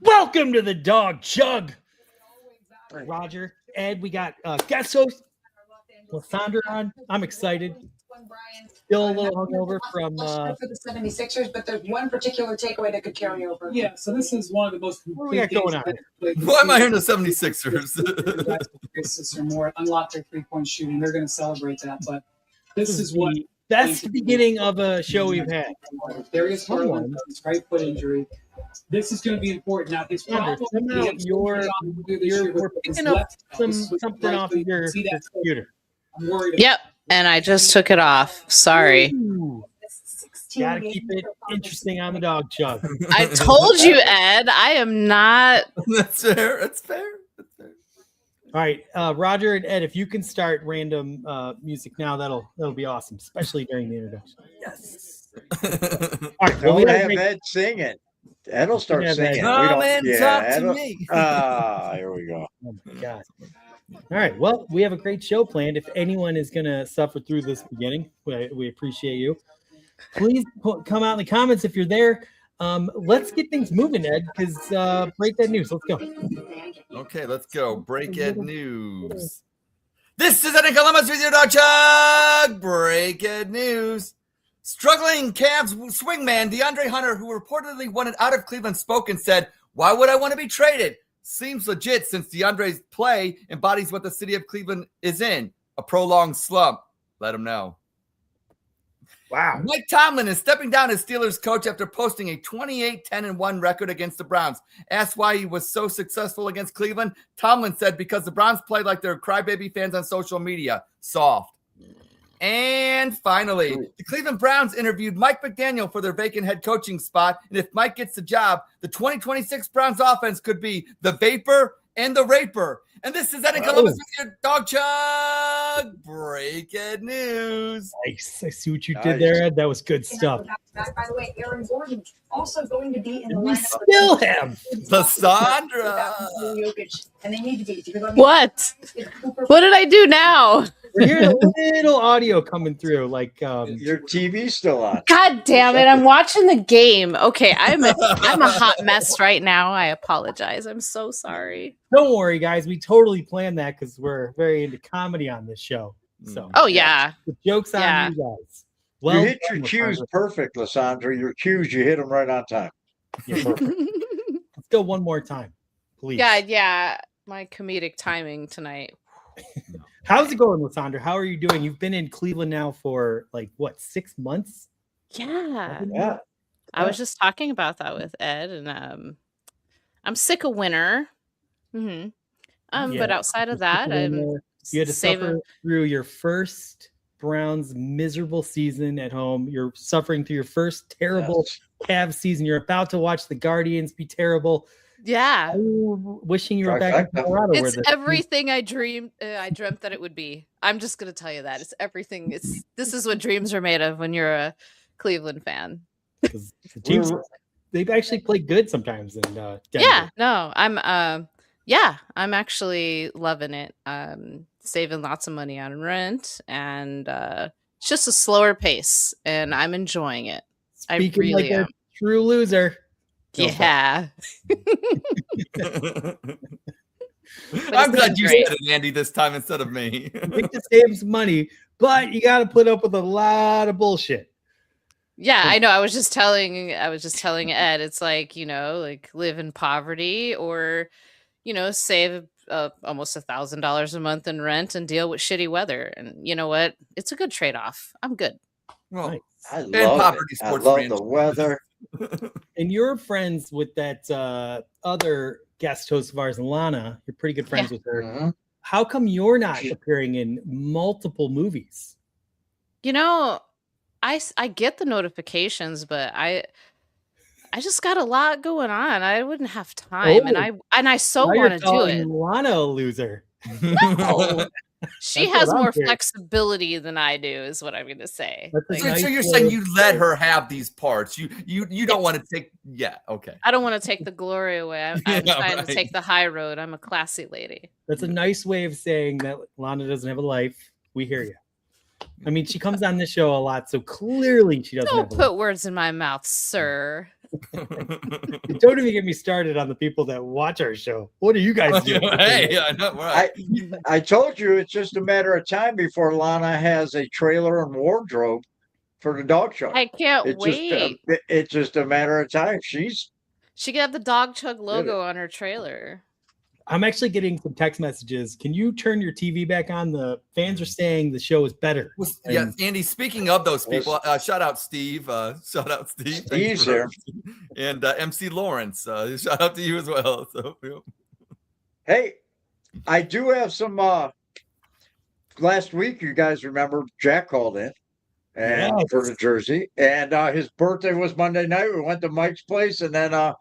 Welcome to the Dawg Chug. Roger, Ed, we got guest host Lysandra on. I'm excited. Still a little hungover from for the 76ers, but there's one particular takeaway that could carry over. Yeah, so this is one of the most what we got going on? Why am I hearing the 76ers? Or more unlock their three-point shooting. They're going to celebrate that, but this is what best beginning of a show we've had. Darius Garland, right foot injury. This is going to be important. Now, his problem we're picking up something off of your computer. I'm worried. Yep, and I just took it off. Sorry. Ooh. Gotta keep it interesting on the Dawg Chug. I told you, Ed. I am not. That's fair. That's fair. All right, Roger and Ed, if you can start random music now, that'll be awesome, especially during the introduction. Yes. All right, well, we have Ed singing. Ed will start singing. Come and talk to me. Here we go. Oh my God. All right. Well, we have a great show planned. If anyone is going to suffer through this beginning, we appreciate you. Please come out in the comments if you're there. Let's get things moving, Ed, because break that news. Let's go. Okay, let's go. Break Ed news. This is Ed in Columbus with your Dawg Chug. Break Ed news. Struggling Cavs swingman DeAndre Hunter, who reportedly wanted out of Cleveland, spoke and said, "Why would I want to be traded? Seems legit since DeAndre's play embodies what the city of Cleveland is in, a prolonged slump." Let him know. Wow. Mike Tomlin is stepping down as Steelers coach after posting a 28-10-1 record against the Browns. Asked why he was so successful against Cleveland, Tomlin said because the Browns play like they're crybaby fans on social media. Soft. And finally, the Cleveland Browns interviewed Mike McDaniel for their vacant head coaching spot. And if Mike gets the job, the 2026 Browns offense could be the Vapor and the Raper. And this is Ed in Columbus with your Dawg Chug. Break Ed news. Nice. I see what you did there, Ed. That was good stuff. By the way, Aaron Gordon also going to be in the We lineup. still have Lysandra. And they need to be. What? What did I do now? We're hearing a little audio coming through, like your TV's still on. God damn it! I'm watching the game. Okay, I'm a hot mess right now. I apologize. I'm so sorry. Don't worry, guys. We totally planned that because we're very into comedy on this show. So, oh yeah, the joke's on you guys. Well, you hit your cues perfect, Lysandra. Your cues, you hit them right on time. Yeah, let's go one more time, please. Yeah. My comedic timing tonight. How's it going, Lysandra? How are you doing? You've been in Cleveland now for 6 months? Yeah. I was just talking about that with Ed, and I'm sick of winter. But outside of that, you had to suffer through your first Browns miserable season at home. You're suffering through your first terrible Cavs season. You're about to watch the Guardians be terrible. Yeah. Wishing you were back in Colorado. It's everything I dreamt that it would be. I'm just going to tell you that. It's everything. This is what dreams are made of when you're a Cleveland fan. The teams, they've actually played good sometimes in Denver. Yeah, no, I'm actually loving it. Saving lots of money on rent, and it's just a slower pace, and I'm enjoying it. Speaking I really am. A true loser. Yeah. I'm glad you said it, Andy, this time instead of me. You need to save some money, but you got to put up with a lot of bullshit. Yeah, I know. I was just telling Ed, it's like, live in poverty or, save almost $1,000 a month in rent and deal with shitty weather. And you know what? It's a good trade-off. I'm good. Well, nice. I love the weather. And you're friends with that other guest host of ours, Lana. You're pretty good friends with her. Mm-hmm. How come you're not appearing in multiple movies? I get the notifications, but I just got a lot going on. I wouldn't have time, and I so want to do it. Lana a loser. No. She has more flexibility than I do, is what I'm going to say. So you're saying you let her have these parts. You don't want to take. Yeah, okay. I don't want to take the glory away. I'm trying to take the high road. I'm a classy lady. That's a nice way of saying that Lana doesn't have a life. We hear you. I mean, she comes on this show a lot, so clearly she doesn't Don't have put words in my mouth, sir. Don't even get me started on the people that watch our show. What are you guys doing? Hey, I know, right. I told you it's just a matter of time before Lana has a trailer and wardrobe for the Dawg Chug. I can't It's wait. it's just a matter of time. She could have the Dawg Chug logo on her trailer. I'm actually getting some text messages. Can you turn your TV back on? The fans are saying the show is better. Yeah, Andy, speaking of those people, shout out Steve. Shout out Steve. Steve's here. And MC Lawrence. Shout out to you as well. So, yeah. Hey, I do have some last week you guys remember Jack called in and for the jersey. And his birthday was Monday night. We went to Mike's place and then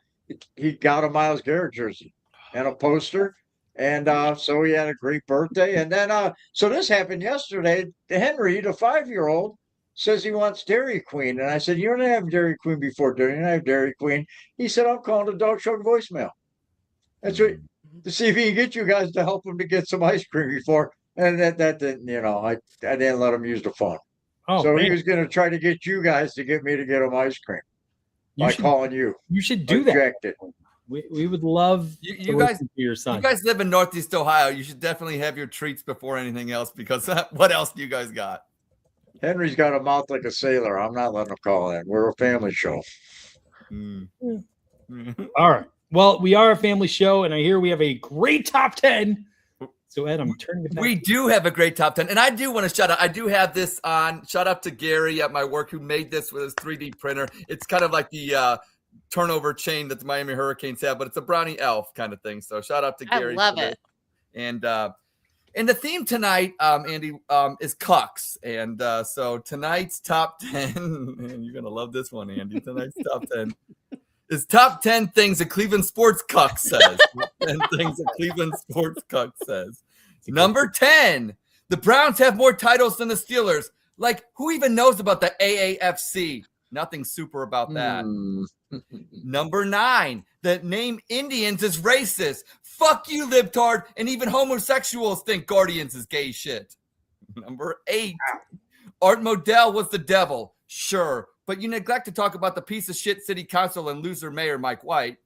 he got a Myles Garrett jersey and a poster. And so he had a great birthday. And then so this happened yesterday. Henry, the 5-year-old, says he wants Dairy Queen. And I said, you don't have Dairy Queen before, do you? I have Dairy Queen. He said, I'm calling the Dawg Chug voicemail. That's right. To see if he can get you guys to help him to get some ice cream before. And that didn't, I didn't let him use the phone. Oh, so man. he was going to try to get you guys to get me to get him ice cream calling you. You should do that. Rejected. We would love you guys to your son. You guys live in Northeast Ohio. You should definitely have your treats before anything else because what else do you guys got? Henry's got a mouth like a sailor. I'm not letting him call in. We're a family show. All right. Well, we are a family show, and I hear we have a great top 10. So, Ed, I'm turning it back. We do have a great top 10. And I do want to shout out. I do have this on. Shout out to Gary at my work who made this with his 3D printer. It's kind of like the turnover chain that the Miami Hurricanes have, but it's a brownie elf kind of thing. So shout out to Gary. I love it. And the theme tonight, Andy, is cucks. And so tonight's top 10, and you're going to love this one, Andy. Tonight's top 10 is top 10 things a Cleveland sports cuck says. 10 things a Cleveland sports cuck says. Number 10, the Browns have more titles than the Steelers. Like, who even knows about the AAFC? Nothing super about that. Number 9, the name Indians is racist. Fuck you, libtard. And even homosexuals think Guardians is gay shit. Number 8, Art Modell was the devil. Sure. But you neglect to talk about the piece of shit city council and loser mayor Mike White.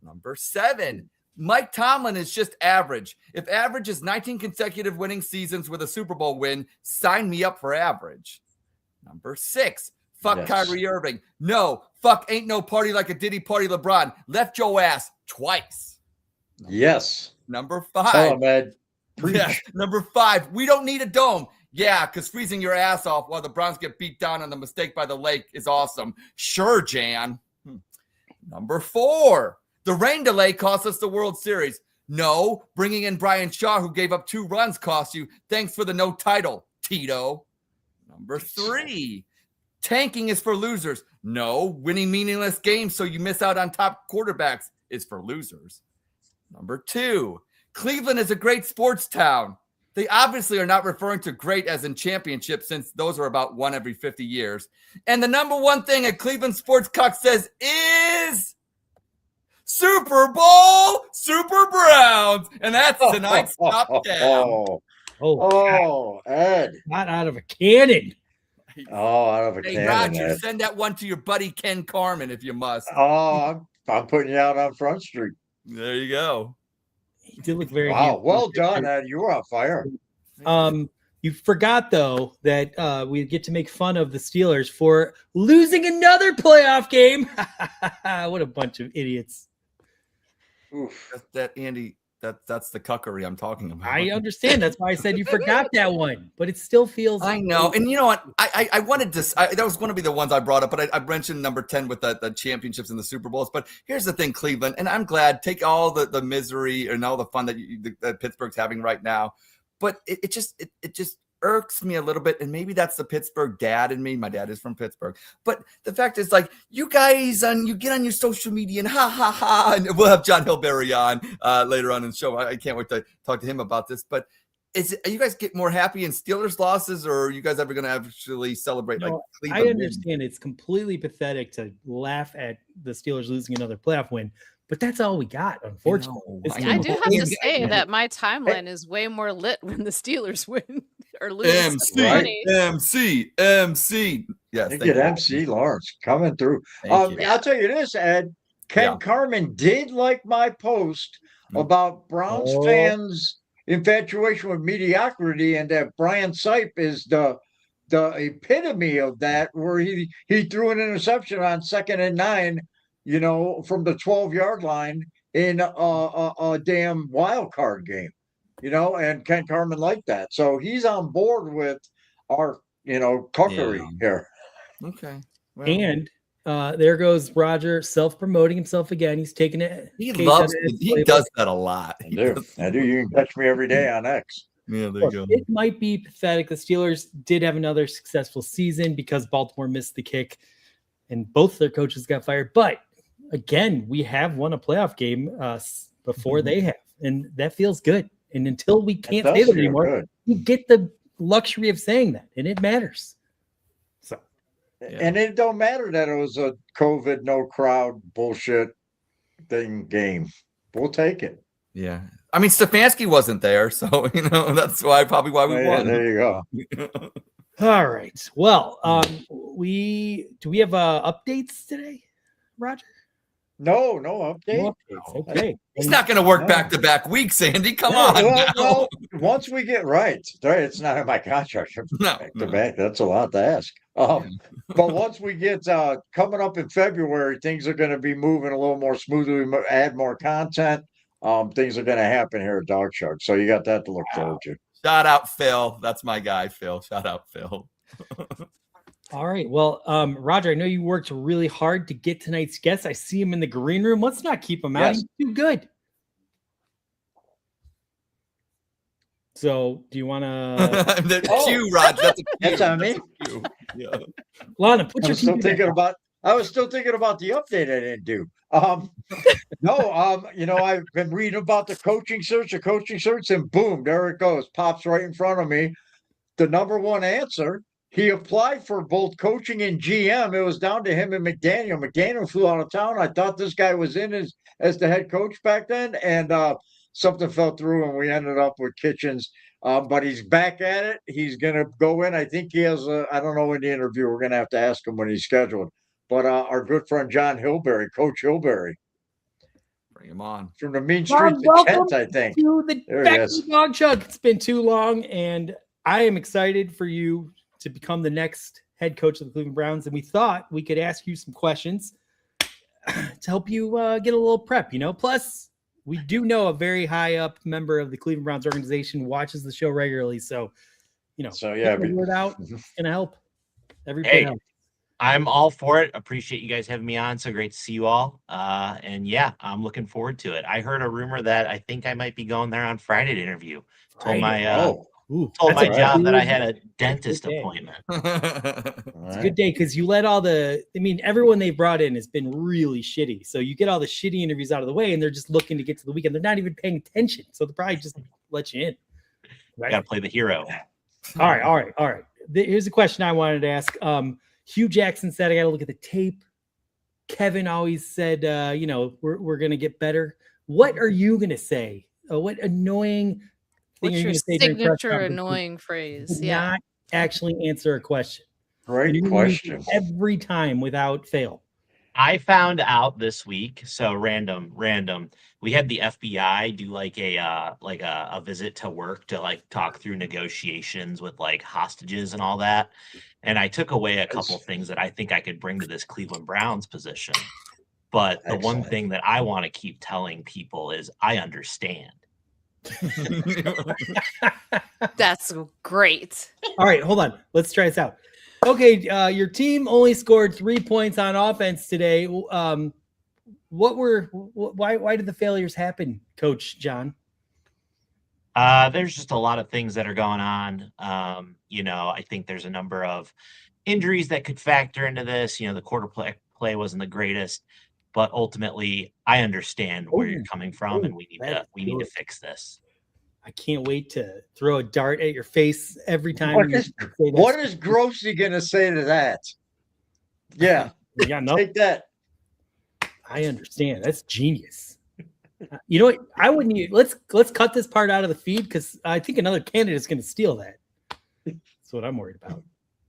Number 7, Mike Tomlin is just average. If average is 19 consecutive winning seasons with a Super Bowl win, sign me up for average. Number 6, fuck Kyrie Irving. No, fuck ain't no party like a Diddy party LeBron. Left your ass twice. Number 5. Tell him, Ed. Yeah. Number 5, we don't need a dome. Yeah, because freezing your ass off while the Browns get beat down on the mistake by the lake is awesome. Sure, Jan. Number 4, the rain delay cost us the World Series. No, bringing in Brian Shaw, who gave up 2 runs, cost you. Thanks for the no title, Tito. Number 3, tanking is for losers. No, winning meaningless games so you miss out on top quarterbacks is for losers. Number 2, Cleveland is a great sports town. They obviously are not referring to great as in championships since those are about one every 50 years. And the number 1 thing a Cleveland sports cuck says is Super Bowl Super Browns. And that's tonight's top 10. Ed. Not out of a cannon. Out of a cannon. Hey, Roger, Ed. send that one to your buddy Ken Carmen if you must. I'm putting you out on Front Street. There you go. He did look very Wow, well done, Ed. You were on fire. You forgot, though, that we get to make fun of the Steelers for losing another playoff game. What a bunch of idiots. Oof. That Andy, that's the cuckery I'm talking about. I understand. That's why I said you forgot that one, but it still feels. I know. And you know what? I wanted to, that was going to be the ones I brought up, but I mentioned number 10 with the championships and the Super Bowls. But here's the thing, Cleveland, and I'm glad, take all the misery and all the fun that Pittsburgh's having right now. But it just irks me a little bit, and maybe that's the Pittsburgh dad in me. My dad is from Pittsburgh, but the fact is, like, you guys you get on your social media and ha ha ha, and we'll have John Hilberry on later on in the show. I can't wait to talk to him about this. But are you guys get more happy in Steelers losses, or are you guys ever going to actually celebrate like Cleveland? I understand it's completely pathetic to laugh at the Steelers losing another playoff win, but that's all we got, unfortunately. I do have to say that my timeline is way more lit when the Steelers win or lose some MC, money. MC. Yes, They thank get you. MC Lawrence coming through. Thank you. I'll tell you this, Ed. Ken Yeah. Carmen did like my post about Browns Oh. fans' infatuation with mediocrity, and that Brian Sipe is the epitome of that, where he threw an interception on 2nd and 9, from the 12-yard line in a damn wild card game, and Ken Carmen liked that. So he's on board with our, cookery here. Okay. Well, And there goes Roger self-promoting himself again. He's taking it. he page loves out of his it. He playbook. does that a lot. I do. You can catch me every day on X. Yeah, there you go. It might be pathetic. The Steelers did have another successful season because Baltimore missed the kick and both their coaches got fired. But again, we have won a playoff game before they have, and that feels good. And until we can't say that anymore, we get the luxury of saying that, and it matters. So, and it don't matter that it was a COVID, no crowd bullshit game. We'll take it. Yeah. I mean, Stefanski wasn't there, so that's probably why we won. There you go. all right. Well, do we have updates today, Roger? No update. No updates. Okay. He's not going to work back-to-back weeks, Andy. Come on. Well, once we get right, it's not in my contract. Back to back. That's a lot to ask. But once we get coming up in February, things are going to be moving a little more smoothly. We add more content. Things are going to happen here at Dawg Chug. So you got that to look forward to. Shout out Phil. That's my guy, Phil. Shout out Phil. All right. Well, Roger, I know you worked really hard to get tonight's guest. I see him in the green room. Let's not keep him out. Yes. He's too good. So, do you want to? The cue, Roger. That's a cue. That's on me. That's a cue. Yeah. Lana, put I your was still TV thinking back. about. I was still thinking about the update I didn't do. I've been reading about the coaching search, and boom, there it goes, pops right in front of me. The number one answer. He applied for both coaching and GM. It was down to him and McDaniel. McDaniel flew out of town. I thought this guy was in as the head coach back then, and something fell through, and we ended up with Kitchens. But he's back at it. He's going to go in. I think he has I don't know in the interview. We're going to have to ask him when he's scheduled. But our good friend John Hilberry, Coach Hilberry. Bring him on. From the mean streets of Kent, I think. To the There he back is. to Dawg Chug. It's been too long, and I am excited for you to become the next head coach of the Cleveland Browns. And we thought we could ask you some questions to help you get a little prep, Plus, we do know a very high up member of the Cleveland Browns organization watches the show regularly. So, So, yeah. get the word out. It's going to help. Every Hey. bit helps. I'm all for it. Appreciate you guys having me on. So great to see you all. And yeah, I'm looking forward to it. I heard a rumor that I think I might be going there on Friday to interview. Told my Ooh, told that's my a job good- that I had a dentist day. appointment. It's a good day because you let everyone they brought in has been really shitty. So you get all the shitty interviews out of the way and they're just looking to get to the weekend. They're not even paying attention. So they'll probably just let you in. Right? Got to play the hero. All right. Here's a question I wanted to ask. Hugh Jackson said, I got to look at the tape. Kevin always said, we're going to get better. What are you going to say? What annoying thing What's are you your going to say during press signature conference? annoying phrase? Do Yeah. Not actually answer a question. Great And you're gonna use question. it every time without fail. I found out this week. So random. We had the FBI do like a visit to work to like talk through negotiations with like hostages and all that. And I took away a couple things that I think I could bring to this Cleveland Browns position. But the one Excellent. thing that I want to keep telling people is I understand. That's great. All right, hold on. Let's try this out. Okay, your team only scored 3 points on offense today. Why did the failures happen, Coach John? There's just a lot of things that are going on. I think there's a number of injuries that could factor into this. The quarter play wasn't the greatest, but ultimately I understand where you're coming from, and we need to fix this. I can't wait to throw a dart at your face every time. What you is- say that. What is Grossy going to say to that? Yeah, Yeah, no, take that. I understand. That's genius. You know what? I wouldn't. Let's cut this part out of the feed because I think another candidate's going to steal that. what I'm worried about.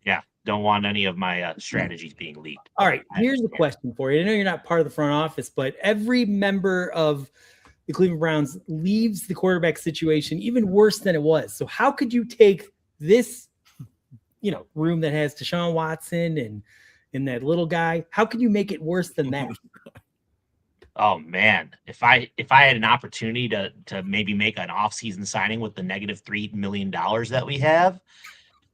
Yeah, don't want any of my strategies being leaked. All right, here's the question for you. I know you're not part of the front office, but every member of the Cleveland Browns leaves the quarterback situation even worse than it was. So how could you take this, room that has Deshaun Watson and that little guy? How could you make it worse than that? Oh man, if I had an opportunity to maybe make an offseason signing with the -$3 million that we have,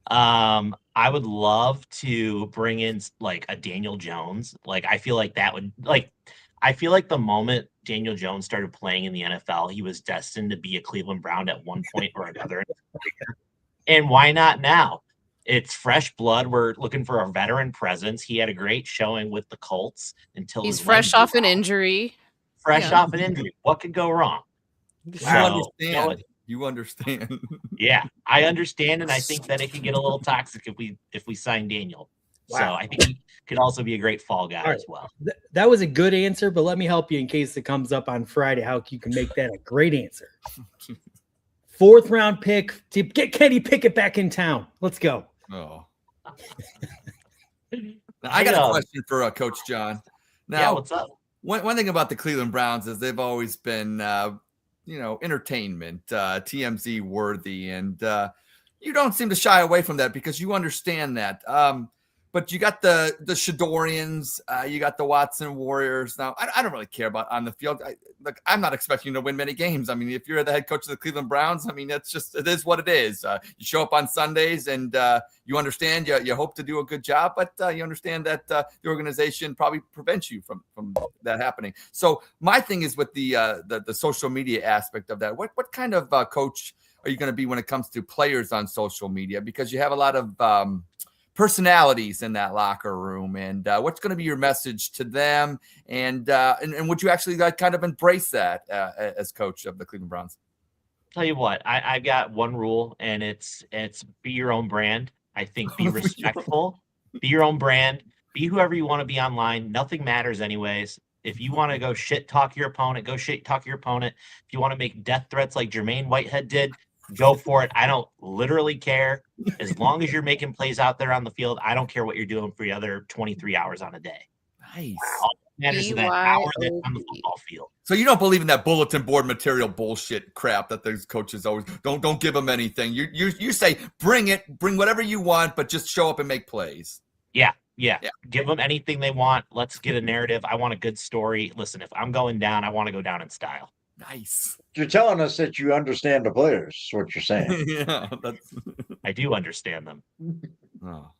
I would love to bring in like a Daniel Jones. Like I feel like I feel like the moment Daniel Jones started playing in the NFL, he was destined to be a Cleveland Brown at one point or another. And why not now? It's fresh blood. We're looking for a veteran presence. He had a great showing with the Colts until He's his fresh leg off an blew out. injury. Fresh off an injury. What could go wrong? You understand. Yeah, I understand, and I think that it could get a little toxic if we sign Daniel. Wow. So I think he could also be a great fall guy as well. That was a good answer, but let me help you in case it comes up on Friday, how you can make that a great answer. 4th round pick to get Kenny Pickett back in town. Let's go. Oh. I got a question for Coach John. Now, Yeah, what's up? One thing about the Cleveland Browns is they've always been, entertainment, TMZ worthy, and you don't seem to shy away from that because you understand that. But you got the Shadorians, you got the Watson Warriors. Now, I don't really care about on the field. I'm not expecting you to win many games. I mean, if you're the head coach of the Cleveland Browns, I mean, it is what it is. You show up on Sundays and you understand, you hope to do a good job, but you understand that the organization probably prevents you from that happening. So my thing is with the social media aspect of that. What kind of coach are you going to be when it comes to players on social media? Because you have a lot of personalities in that locker room, and what's going to be your message to them, and would you actually kind of embrace that as coach of the Cleveland Browns? Tell you what, I've got one rule, and it's be your own brand. I think be respectful, be your own brand, be whoever you want to be online. Nothing matters anyways. If you want to go shit talk your opponent, go shit talk your opponent. If you want to make death threats like Jermaine Whitehead did, go for it. I don't literally care. As long as you're making plays out there on the field, I don't care what you're doing for the other 23 hours on a day. Nice. All that matters is that hour that's on the football field. So you don't believe in that bulletin board material bullshit crap that those coaches always don't give them anything. You say bring whatever you want, but just show up and make plays. Yeah. Give them anything they want. Let's get a narrative. I want a good story. Listen, if I'm going down, I want to go down in style. Nice. You're telling us that you understand the players, is what you're saying. Yeah, I do understand them. Oh.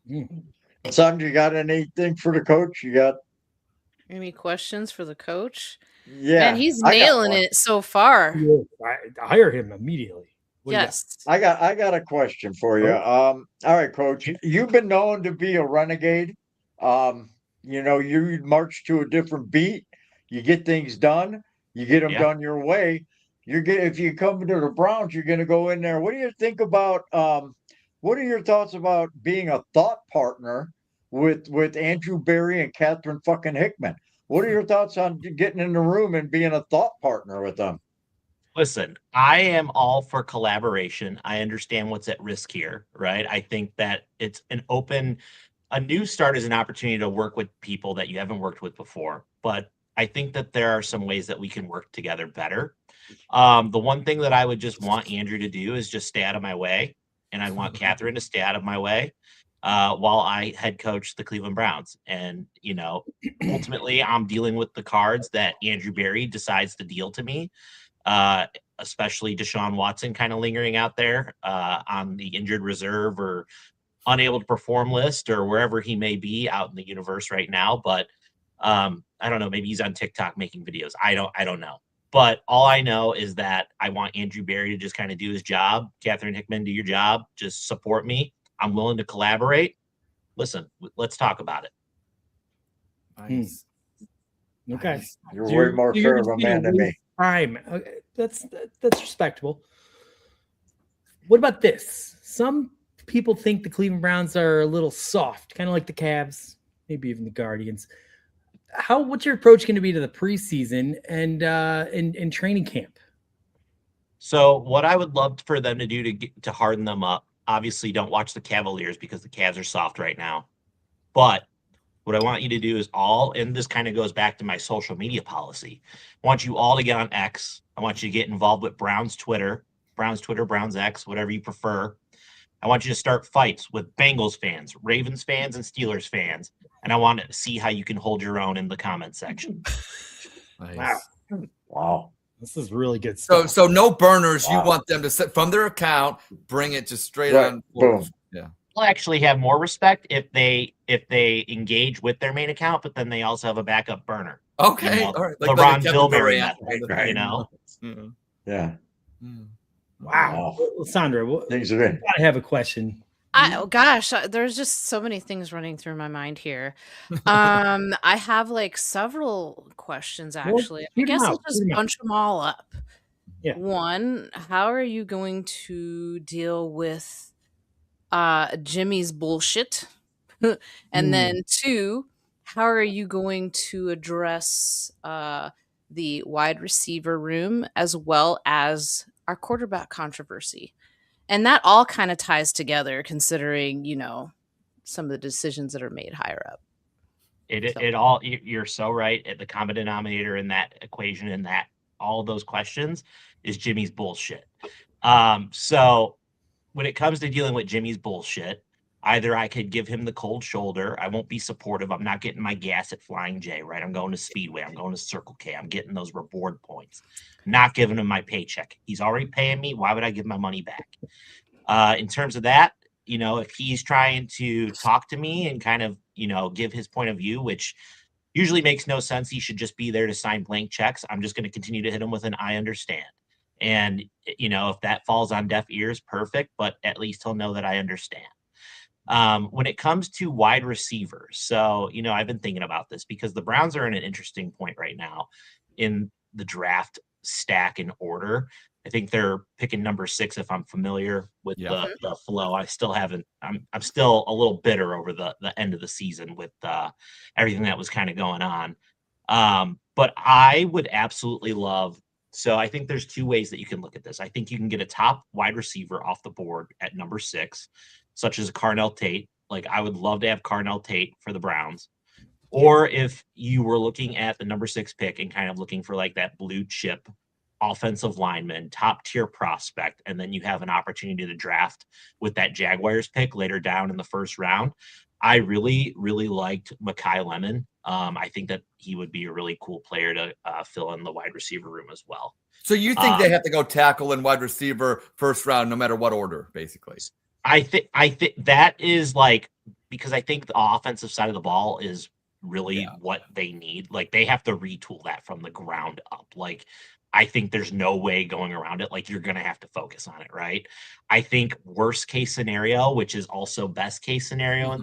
Son, you got anything for the coach? You got Any questions for the coach? Yeah. Man, he's nailing it so far. I hire him immediately. Yes. I got a question for you. All right, coach. You've been known to be a renegade. You march to a different beat. You get things done. You get them done your way. If you come to the Browns, you're going to go in there. What do you think about? What are your thoughts about being a thought partner with Andrew Berry and Catherine fucking Hickman? What are your thoughts on getting in the room and being a thought partner with them? Listen, I am all for collaboration. I understand what's at risk here, right? I think that it's a new start is an opportunity to work with people that you haven't worked with before. But I think that there are some ways that we can work together better. The one thing that I would just want Andrew to do is just stay out of my way. And I want Catherine to stay out of my way while I head coach the Cleveland Browns. And, ultimately I'm dealing with the cards that Andrew Berry decides to deal to me, especially Deshaun Watson kind of lingering out there on the injured reserve or unable to perform list or wherever he may be out in the universe right now. But I don't know, maybe he's on TikTok making videos. I don't know. But all I know is that I want Andrew Berry to just kind of do his job. Catherine Hickman, do your job. Just support me. I'm willing to collaborate. Listen, let's talk about it. Nice. Okay. Nice. You're way more fair of a man than me. Okay. That's respectable. What about this? Some people think the Cleveland Browns are a little soft, kind of like the Cavs, maybe even the Guardians. What's your approach going to be to the preseason and in training camp? So what I would love for them to do to harden them up obviously don't watch the Cavaliers because the Cavs are soft right now. But what I want you to do is and this kind of goes back to my social media policy. I want you all to get on X. I want you to get involved with Browns Twitter, Browns X, whatever you prefer. I want you to start fights with Bengals fans, Ravens fans, and Steelers fans. And I want to see how you can hold your own in the comment section. Nice. Wow. This is really good So, stuff. so no burners. Wow. You want them to set from their account, bring it just straight Right. on. Boom. Yeah. Will actually have more respect if they engage with their main account, but then they also have a backup burner. Okay. You know, All right. the a Ron Kevin Bilberry Durant. method, you know? Mhm. Yeah. Mhm. Wow. Well, Sandra, Things are in. I have a question. Oh gosh, there's just so many things running through my mind here. I have like several questions Well, actually. I shoot 'em guess I'll out, just shoot 'em out. bunch them all up. Yeah. One, how are you going to deal with Jimmy's bullshit? And then two, how are you going to address the wide receiver room as well as our quarterback controversy? And that all kind of ties together considering, some of the decisions that are made higher up. You're so right. The common denominator in that equation and that all of those questions is Jimmy's bullshit. So when it comes to dealing with Jimmy's bullshit, either I could give him the cold shoulder. I won't be supportive. I'm not getting my gas at Flying J, right? I'm going to Speedway. I'm going to Circle K. I'm getting those reward points. Not giving him my paycheck. He's already paying me. Why would I give my money back? In terms of that, if he's trying to talk to me and kind of, give his point of view, which usually makes no sense. He should just be there to sign blank checks. I'm just going to continue to hit him with an I understand. And, if that falls on deaf ears, perfect. But at least he'll know that I understand. When it comes to wide receivers, so, I've been thinking about this because the Browns are in an interesting point right now in the draft stack and order. I think they're picking number 6 if I'm familiar with the flow. I still haven't. I'm still a little bitter over the end of the season with everything that was kind of going on. But I would absolutely love. So I think there's 2 ways that you can look at this. I think you can get a top wide receiver off the board at number 6, such as Carnell Tate. Like I would love to have Carnell Tate for the Browns. Or if you were looking at the number 6 pick and kind of looking for like that blue chip offensive lineman, top tier prospect, and then you have an opportunity to draft with that Jaguars pick later down in the first round. I really, really liked Mekhi Lemon. I think that he would be a really cool player to fill in the wide receiver room as well. So you think they have to go tackle and wide receiver first round, no matter what order, basically? I think that is like, because I think the offensive side of the ball is really what they need. Like they have to retool that from the ground up. Like I think there's no way going around it. Like you're going to have to focus on it, right? I think worst case scenario, which is also best case scenario in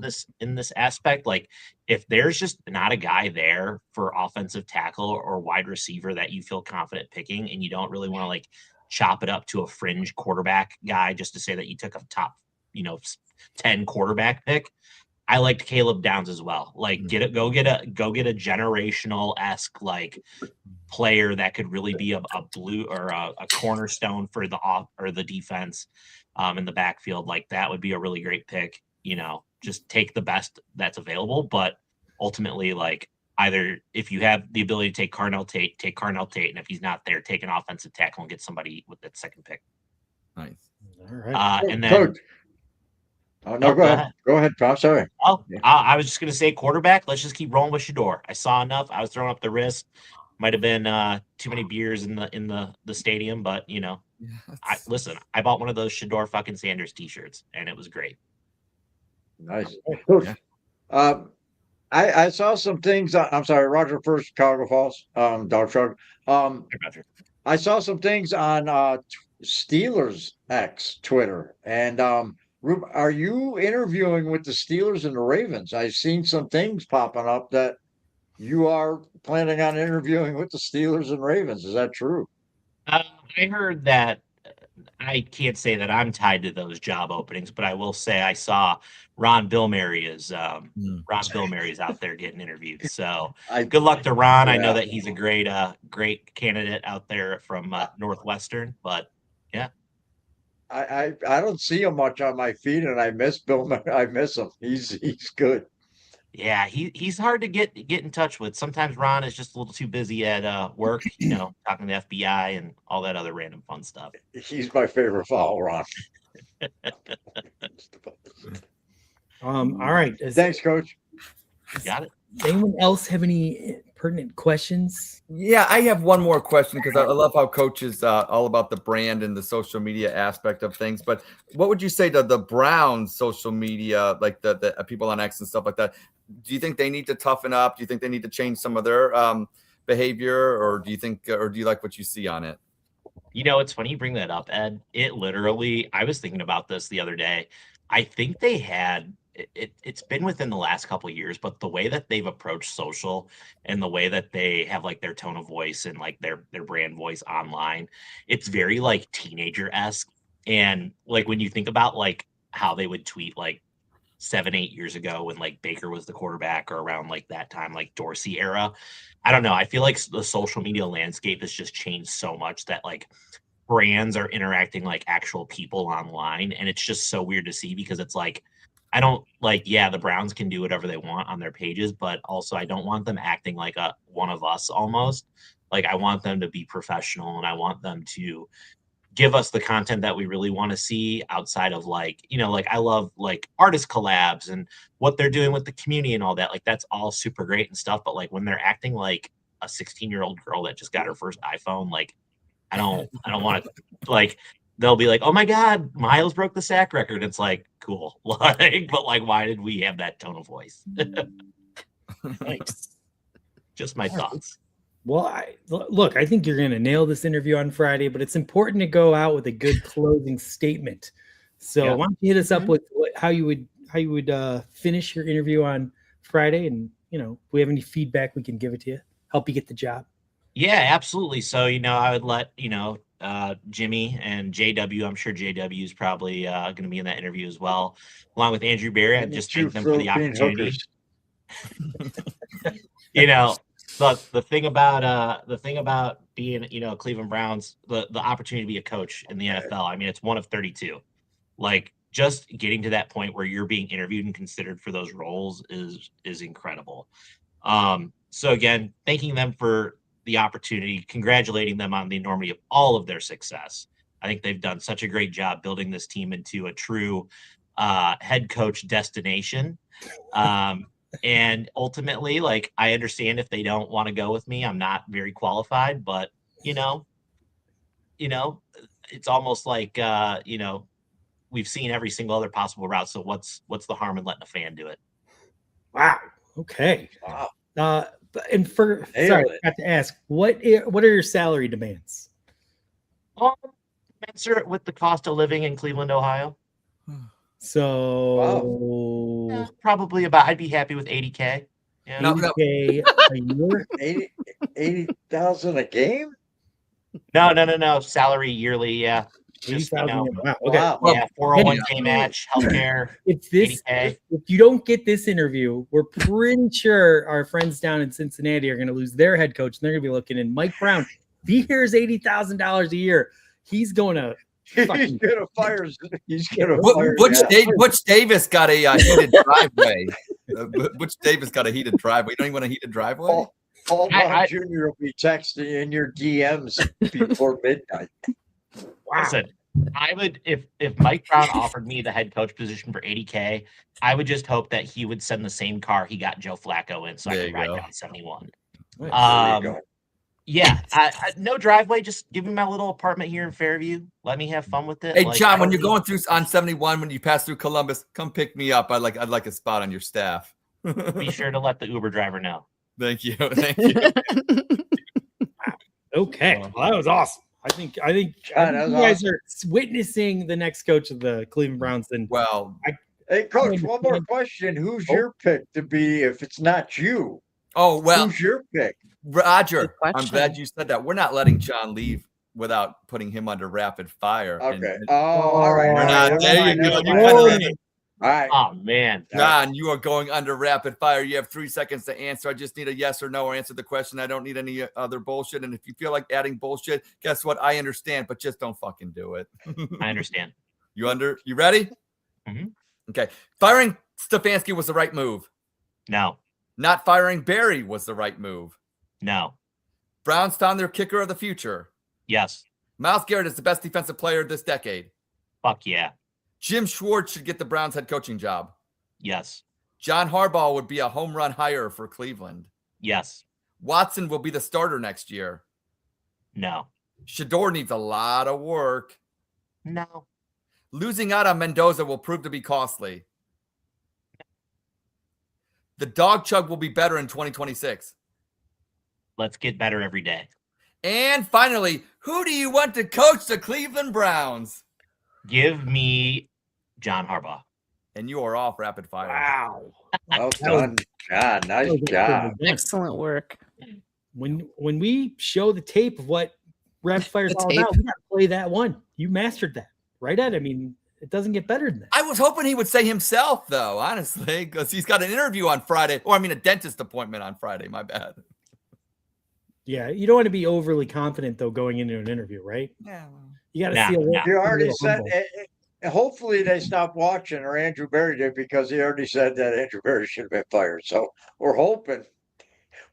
this aspect, like if there's just not a guy there for offensive tackle or wide receiver that you feel confident picking, and you don't really want to like chop it up to a fringe quarterback guy just to say that you took a top, 10 quarterback pick. I liked Caleb Downs as well. Like go get a generational-esque like player that could really be a blue or a cornerstone for the defense in the backfield. Like that would be a really great pick. Just take the best that's available. But ultimately, like either if you have the ability to take Carnell Tate, take Carnell Tate, and if he's not there, take an offensive tackle and get somebody with that second pick. Nice. All right. And then. Coach. Oh, no, go ahead. Go ahead, Tom. Sorry. Oh, I was just going to say quarterback. Let's just keep rolling with Shador. I saw enough. I was throwing up the wrist. Might have been too many beers in the stadium, but I bought one of those Shador fucking Sanders t-shirts, and it was great. Nice. Coach, I saw some things. I'm sorry, Roger First, Chicago Falls, Dawg Chug. I saw some things on Steelers X Twitter, and are you interviewing with the Steelers and the Ravens? I've seen some things popping up that you are planning on interviewing with the Steelers and Ravens. Is that true? I heard that. I can't say that I'm tied to those job openings, but I will say I saw Ron Bilberry is out there getting interviewed. So good luck to Ron. I know that he's a great candidate out there from Northwestern, but yeah. I don't see him much on my feed, and I miss Bill. I miss him. He's good. Yeah, he's hard to get in touch with. Sometimes Ron is just a little too busy at work, talking to the FBI and all that other random fun stuff. He's my favorite follower, Ron. All right. Thanks, Coach. Got it. Anyone else have any pertinent questions? Yeah, I have one more question because I love how Coach is all about the brand and the social media aspect of things. But what would you say to the Browns social media, like the people on X and stuff like that? Do you think they need to toughen up? Do you think they need to change some of their behavior, or do you like what you see on it? It's funny you bring that up, Ed. It literally, I was thinking about this the other day. I think they had it's been within the last couple of years, but the way that they've approached social and the way that they have like their tone of voice and like their brand voice online, it's very like teenager-esque. And like when you think about like how they would tweet like 7-8 years ago when like Baker was the quarterback, or around like that time, like Dorsey era, I don't know. I feel like the social media landscape has just changed so much that like brands are interacting like actual people online. And it's just so weird to see, because it's like, I don't like, yeah, the Browns can do whatever they want on their pages, but also I don't want them acting like one of us almost. Like I want them to be professional, and I want them to give us the content that we really want to see outside of like, like I love like artist collabs and what they're doing with the community and all that. Like that's all super great and stuff. But like when they're acting like a 16-year-old girl that just got her first iPhone, like I don't want to, like, they'll be like, oh my God, Miles broke the sack record. It's like, cool. Like, but like, why did we have that tone of voice? Nice. Just my thoughts. Well, I think you're going to nail this interview on Friday, but it's important to go out with a good closing statement. So Yeah. why don't you hit us up with how you would finish your interview on Friday, and if we have any feedback, we can give it to you, help you get the job. Yeah, absolutely. So, I would let, Jimmy and JW, I'm sure JW is probably going to be in that interview as well, along with Andrew Barry. I just thank them for the opportunity. The thing about being, Cleveland Browns, the opportunity to be a coach in the NFL. I mean, it's one of 32. Like just getting to that point where you're being interviewed and considered for those roles is incredible. So again, thanking them for the opportunity, congratulating them on the enormity of all of their success. I think they've done such a great job building this team into a true head coach destination. And ultimately, like, I understand if they don't want to go with me. I'm not very qualified, but it's almost like we've seen every single other possible route. So what's the harm in letting a fan do it? Wow. Okay. Wow. I got to ask, what are your salary demands? Commensurate with the cost of living in Cleveland, Ohio. So probably I'd be happy with 80K. Yeah. 80K a year? 80,000 a game? No. Salary yearly, yeah. Just, 80,000. Wow. Okay. Wow. Yeah, 401k match, healthcare. If you don't get this interview, we're pretty sure our friends down in Cincinnati are going to lose their head coach, and they're going to be looking in Mike Brown. If he hears $80,000 a year, he's going to fire. Butch Davis got a heated driveway. Butch Davis got a heated driveway. You don't even want a heated driveway? Paul Brown Jr. will be texting in your DMs before midnight. Wow. Listen, I would, if Mike Brown offered me the head coach position for 80K, I would just hope that he would send the same car he got Joe Flacco in, so I could ride down 71. Yeah, no driveway. Just give me my little apartment here in Fairview. Let me have fun with it. Hey, John, when you're going through on 71, when you pass through Columbus, come pick me up. I'd like a spot on your staff. Be sure to let the Uber driver know. Thank you. Thank you. Okay, well, that was awesome. I think you guys are witnessing the next coach of the Cleveland Browns. Hey, Coach, one more question. Who's your pick to be if it's not you? Oh, well. Who's your pick? Roger, I'm glad you said that. We're not letting John leave without putting him under rapid fire. Okay. All right. We're not. There you go. All right. Oh man. John, you are going under rapid fire. You have 3 seconds to answer. I just need a yes or no or answer the question. I don't need any other bullshit. And if you feel like adding bullshit, guess what? I understand, but just don't fucking do it. I understand. You ready? Mhm. Okay. Firing Stefanski was the right move. No. Not firing Barry was the right move. No. Browns found their kicker of the future. Yes. Myles Garrett is the best defensive player this decade. Fuck yeah. Jim Schwartz should get the Browns head coaching job. Yes. John Harbaugh would be a home run hire for Cleveland. Yes. Watson will be the starter next year. No. Shador needs a lot of work. No. Losing out on Mendoza will prove to be costly. The Dawg Chug will be better in 2026. Let's get better every day. And finally, who do you want to coach the Cleveland Browns? Give me John Harbaugh. And you are off rapid fire. Wow. Well done, John. Nice job. Excellent work. When we show the tape of what rapid fire is The all tape. about, we gotta play that one. You mastered that, right, Ed? I mean, it doesn't get better than that. I was hoping he would say himself, though, honestly, because he's got an interview on Friday. Or, I mean, a dentist appointment on Friday. My bad. Yeah, you don't want to be overly confident though going into an interview, right? Yeah. You got to Nah, see a little. nah. You already little said. humble. Hopefully they stopped watching, or Andrew Berry did, because he already said that Andrew Berry should have been fired. So we're hoping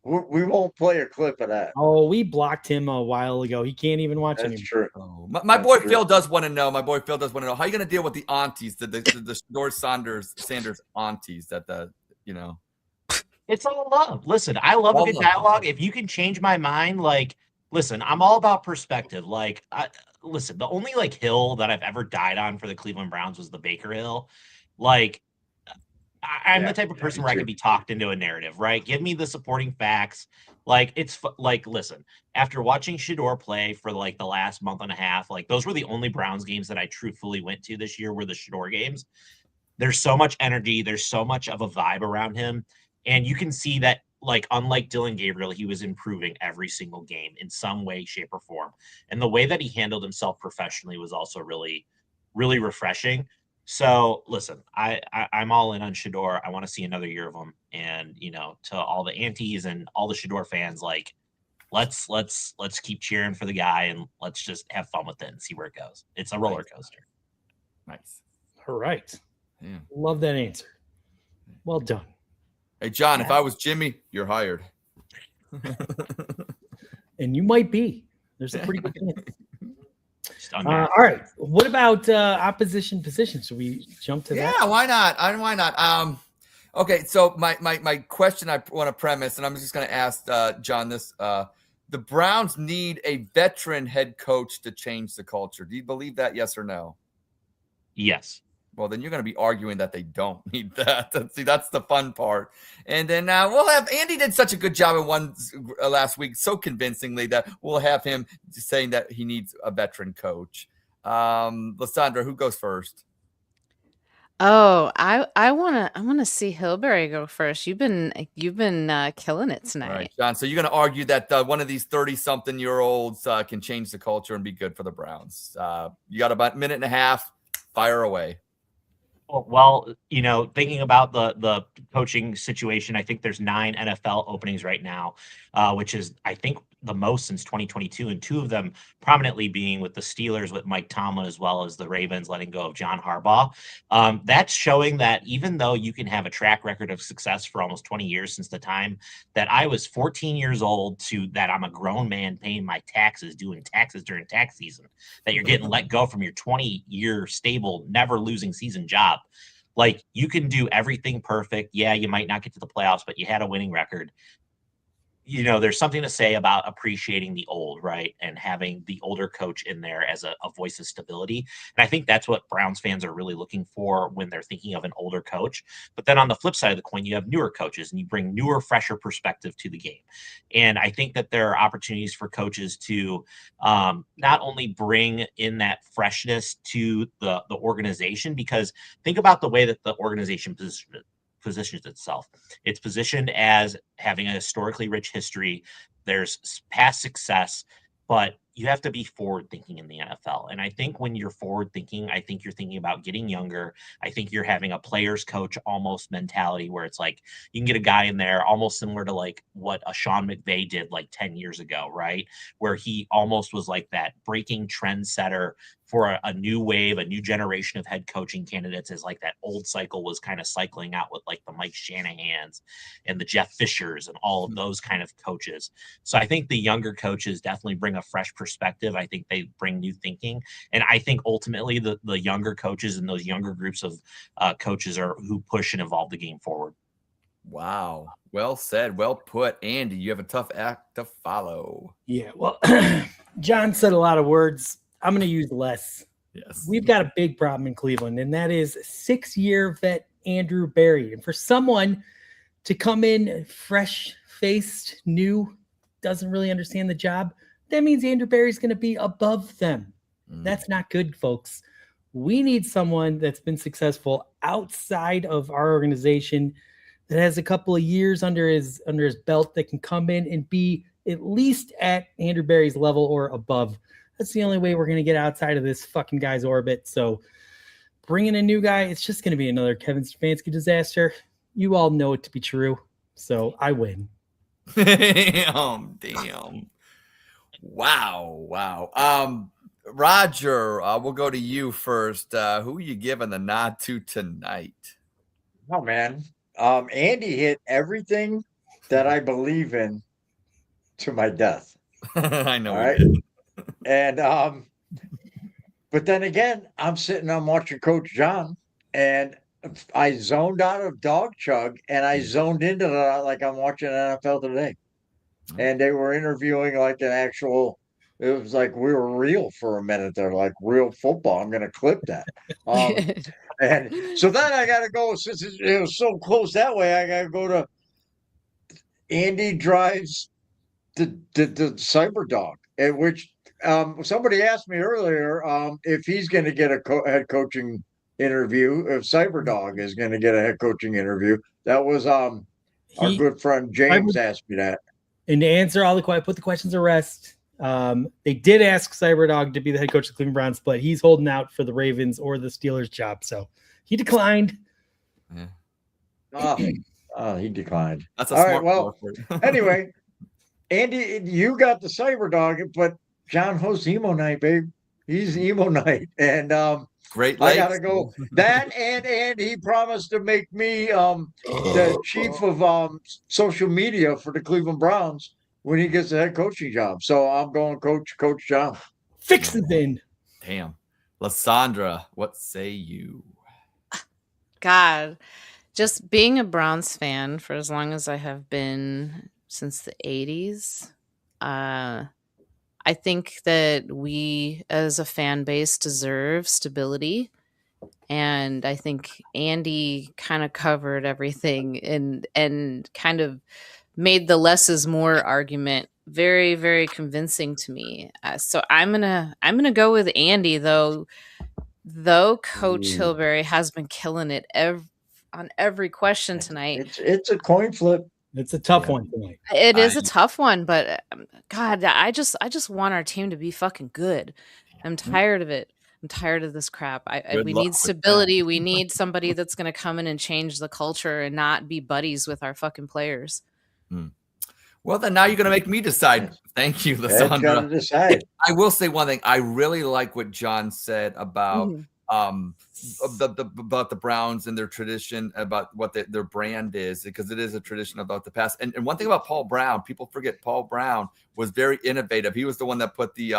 we won't play a clip of that. Oh, we blocked him a while ago. He can't even watch That's anymore. true. Oh, my That's boy true. Phil does want to know. How are you going to deal with the aunties, the Shador Sanders aunties that It's all love. Listen, I love All a good love. dialogue. If you can change my mind, like, listen, I'm all about perspective. Like, listen, the only like hill that I've ever died on for the Cleveland Browns was the Baker Hill. Like, I'm Yeah, the type of yeah, person me where I too. can be talked into a narrative, right? Give me the supporting facts. Like, like, listen, after watching Shador play for like the last month and a half, like those were the only Browns games that I truthfully went to this year were the Shador games. There's so much energy. There's so much of a vibe around him. And you can see that, like, unlike Dylan Gabriel, he was improving every single game in some way, shape, or form. And the way that he handled himself professionally was also really, really refreshing. So, listen, I'm all in on Shador. I want to see another year of him. And, you know, to all the aunties and all the Shador fans, like, let's keep cheering for the guy and let's just have fun with it and see where it goes. It's a roller coaster. nice. All right. Yeah. Love that answer. Well done. Hey, John, if I was Jimmy, you're hired. And you might be. There's a pretty good chance. Just All unmatched. right. What about opposition position? Should we jump to Yeah, that? why not? Why not? Okay, so my question I want to premise, and I'm just going to ask John this: the Browns need a veteran head coach to change the culture. Do you believe that? Yes or no? Yes. Well, then you're going to be arguing that they don't need that. See, that's the fun part. And then we'll have Andy did such a good job in one last week, so convincingly that we'll have him saying that he needs a veteran coach. Lysandra, who goes first? Oh, I wanna see Hillberry go first. You've been killing it tonight. All right, John. So you're going to argue that one of these 30-something-year-olds can change the culture and be good for the Browns. You got about a minute and a half. Fire away. Well, you know, thinking about the coaching situation, I think there's 9 NFL openings right now, which is, I think, the most since 2022, and 2 of them prominently being with the Steelers with Mike Tomlin, as well as the Ravens letting go of John Harbaugh. That's showing that even though you can have a track record of success for almost 20 years since the time that I was 14 years old to that I'm a grown man paying my taxes, doing taxes during tax season, that you're getting let go from your 20-year stable, never losing season job. Like, you can do everything perfect. Yeah, you might not get to the playoffs, but you had a winning record. You know, there's something to say about appreciating the old, right? And having the older coach in there as a voice of stability. And I think that's what Browns fans are really looking for when they're thinking of an older coach. But then on the flip side of the coin, you have newer coaches and you bring newer, fresher perspective to the game. And I think that there are opportunities for coaches to not only bring in that freshness to the organization, because think about the way that the organization positions itself. It's positioned as having a historically rich history. There's past success, but you have to be forward thinking in the NFL. And I think when you're forward thinking, I think you're thinking about getting younger. I think you're having a player's coach almost mentality where it's like you can get a guy in there almost similar to like what a Sean McVay did like 10 years ago, right? Where he almost was like that breaking trendsetter for a new wave, a new generation of head coaching candidates, as like that old cycle was kind of cycling out with like the Mike Shanahans and the Jeff Fishers and all of those kind of coaches. So I think the younger coaches definitely bring a fresh perspective. I think they bring new thinking. And I think ultimately the younger coaches and those younger groups of coaches are who push and evolve the game forward. Wow. Well said. Well put. Andy, you have a tough act to follow. Yeah, well, John said a lot of words. I'm going to use less. Yes. We've got a big problem in Cleveland, and that is 6-year vet Andrew Berry. And for someone to come in fresh-faced, new, doesn't really understand the job, that means Andrew Berry's going to be above them. That's not good, folks. We need someone that's been successful outside of our organization, that has a couple of years under his belt, that can come in and be at least at Andrew Berry's level or above. That's the only way we're going to get outside of this fucking guy's orbit. So bringing a new guy, it's just going to be another Kevin Stefanski disaster. You all know it to be true. So I win. Damn. Wow. Roger, we'll go to you first. Who are you giving the nod to tonight? Oh, man. Andy hit everything that I believe in to my death. I know. All right. And but then again, I'm watching Coach John, and I zoned out of Dawg Chug and I zoned into that like I'm watching NFL Today. And they were interviewing like it was like we were real for a minute there, like real football. I'm gonna clip that. And so then I gotta go, since it was so close that way, I gotta go to Andy drives the Cyber Dog, at which somebody asked me earlier if he's going to get a head coaching interview, if Cyberdog is going to get a head coaching interview. That was our good friend James asked me that. And to answer all put the questions to rest. They did ask Cyberdog to be the head coach of the Cleveland Browns, but he's holding out for the Ravens or the Steelers job, so he declined. Yeah. He declined. That's a all smart right. Well, anyway, Andy, you got the Cyberdog, but John hosts Emo Night, babe. He's Emo Night, and great. I gotta go. That and he promised to make me the chief of social media for the Cleveland Browns when he gets the head coaching job. So I'm going Coach John. Fix it in. Damn, Lysandra, what say you? God, just being a Browns fan for as long as I have been, since the 80s, I think that we as a fan base deserve stability. And I think Andy kind of covered everything and kind of made the less is more argument very, very convincing to me. So I'm gonna go with Andy, though Coach Hilberry has been killing it on every question tonight. It's a coin flip. It's a tough one tonight. It is a tough one, but God, I just want our team to be fucking good. I'm tired of it. I'm tired of this crap. We need stability. We need somebody that's going to come in and change the culture and not be buddies with our fucking players. Well, then now you're going to make me decide. Thank you, Lysandra. Decide. I will say one thing. I really like what John said about about the Browns and their tradition, about what their brand is, because it is a tradition about the past. And one thing about Paul Brown, people forget Paul Brown was very innovative. He was the one that put the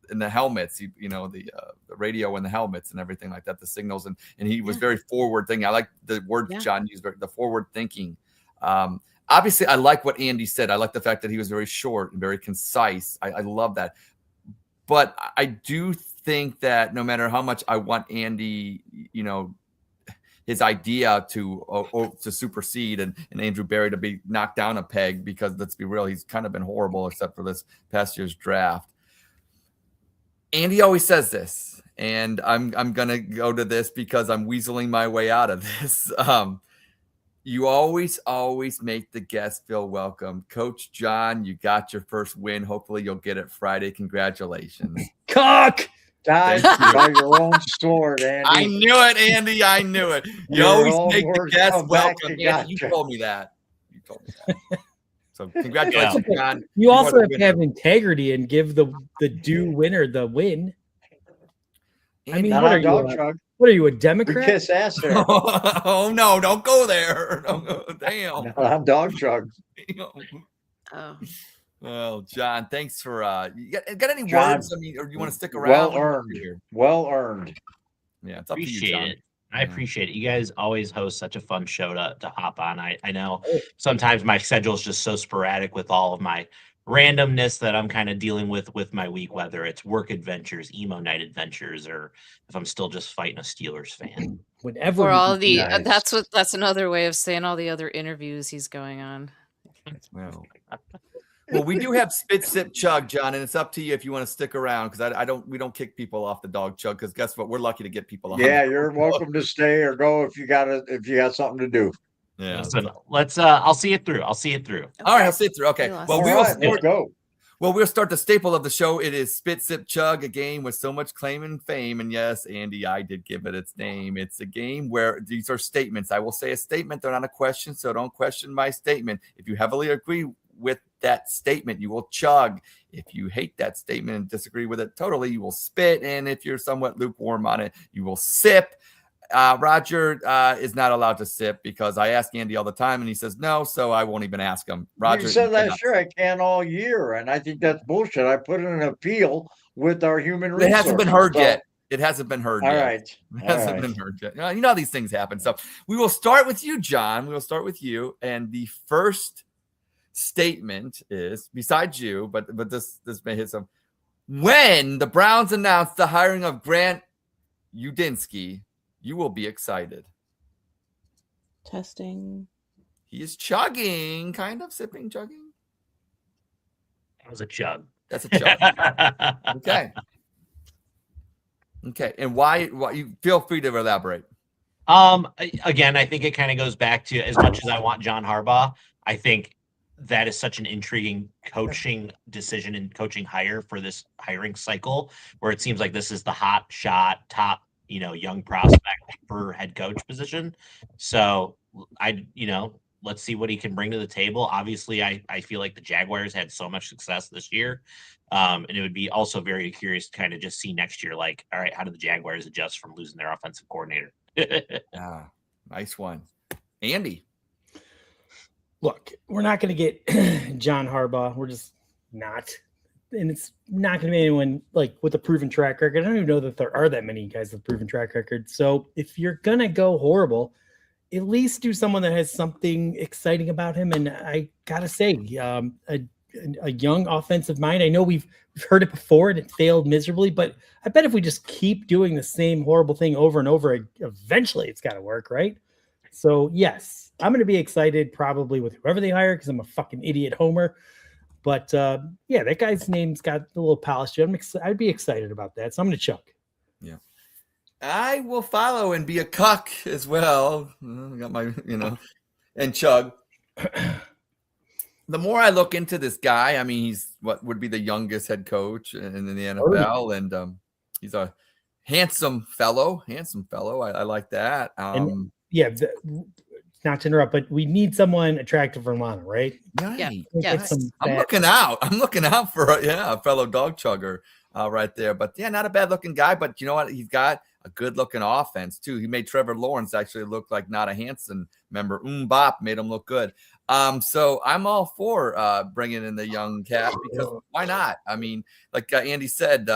in the helmets, the radio in the helmets and everything like that, the signals, and he was very forward thinking. I like the word John used, the forward thinking. Obviously, I like what Andy said. I like the fact that he was very short and very concise. I love that. But I do think that no matter how much I want Andy, his idea to supersede and Andrew Berry to be knocked down a peg, because let's be real, he's kind of been horrible except for this past year's draft. Andy always says this, and I'm gonna go to this because I'm weaseling my way out of this. You always make the guests feel welcome. Coach John, you got your first win. Hopefully you'll get it Friday. Congratulations. Cock. Guys, Thank you. by your own sword, Andy. I knew it, Andy. I knew it. You Your always own make the words guests come back welcome. to Andy, you gotcha. told me that. You told me that. So congratulations, John. You are also the have to winner. have integrity and give the due winner the win. I mean, Not what on are Dawg you? Chug. What are you, a We Democrat? kiss ass there. Oh no! Don't go there. Don't go. Damn. Not on Dawg Chug. Oh. Well, John, thanks for you got any John, words? I mean, or do you want to stick around? Well earned. Well earned. Yeah, it's up to you, Appreciate John. it. I appreciate it. You guys always host such a fun show to hop on. I know Oh. sometimes my schedule is just so sporadic with all of my randomness that I'm kind of dealing with my week, whether it's work adventures, emo night adventures, or if I'm still just fighting a Steelers fan. Whenever Or we all can- the Nice. that's another way of saying all the other interviews he's going on. Well, we do have spit sip chug, John, and it's up to you if you want to stick around because we don't kick people off the dog chug because guess what? We're lucky to get people on. Yeah, you're welcome to stay or go if you got something to do. Yeah. Listen, let's I'll see it through. All right, I'll sit through. Okay. We lost Well, All we right, will let's go. Well, we'll start the staple of the show. It is Spit Sip Chug, a game with so much claim and fame. And yes, Andy, I did give it its name. It's a game where these are statements. I will say a statement. They're not a question, so don't question my statement. If you heavily agree with that statement, you will chug. If you hate that statement and disagree with it totally, you will spit. And if you're somewhat lukewarm on it, you will sip. Roger is not allowed to sip because I ask Andy all the time and he says no, so I won't even ask him. Roger, You said you cannot last year I can all year, and I think that's bullshit. I put in an appeal with our human It resources. hasn't been heard so- yet. It hasn't been heard All yet. right. It All hasn't right. been heard yet. You know how these things happen. So we will start with you, John. We will start with you. And the first statement is, besides you, but this may hit some. When the Browns announced the hiring of Grant Udinsky, you will be excited. Testing. He is chugging, kind of sipping, chugging. That was a chug. That's a chug. Okay. Okay. And why you feel free to elaborate. Again, I think it kind of goes back to, as much as I want John Harbaugh, I think that is such an intriguing coaching decision and coaching hire for this hiring cycle, where it seems like this is the hot shot, top, young prospect for head coach position. So let's see what he can bring to the table. Obviously, I feel like the Jaguars had so much success this year. And it would be also very curious to kind of just see next year, like, all right, how do the Jaguars adjust from losing their offensive coordinator? Ah, nice one. Andy. Look, we're not going to get John Harbaugh. We're just not. And it's not going to be anyone like with a proven track record. I don't even know that there are that many guys with proven track record. So if you're going to go horrible, at least do someone that has something exciting about him. And I got to say, a young offensive mind. I know we've heard it before and it failed miserably, but I bet if we just keep doing the same horrible thing over and over, eventually it's got to work, right? So yes, I'm going to be excited probably with whoever they hire because I'm a fucking idiot homer. But yeah, that guy's name's got a little polish to it. I'd be excited about that. So I'm going to chug. Yeah. I will follow and be a cuck as well. I got my, and chug. The more I look into this guy, I mean, he's what would be the youngest head coach in the NFL, and he's a handsome fellow. I like that. Yeah, not to interrupt, but we need someone attractive for Lana, right? Yeah. Yes. I'm looking out for a fellow dog chugger right there. But yeah, not a bad looking guy. But you know what? He's got a good looking offense too. He made Trevor Lawrence actually look like not a Hanson member. Bop made him look good. So I'm all for bringing in the young cat because why not? I mean, like Andy said,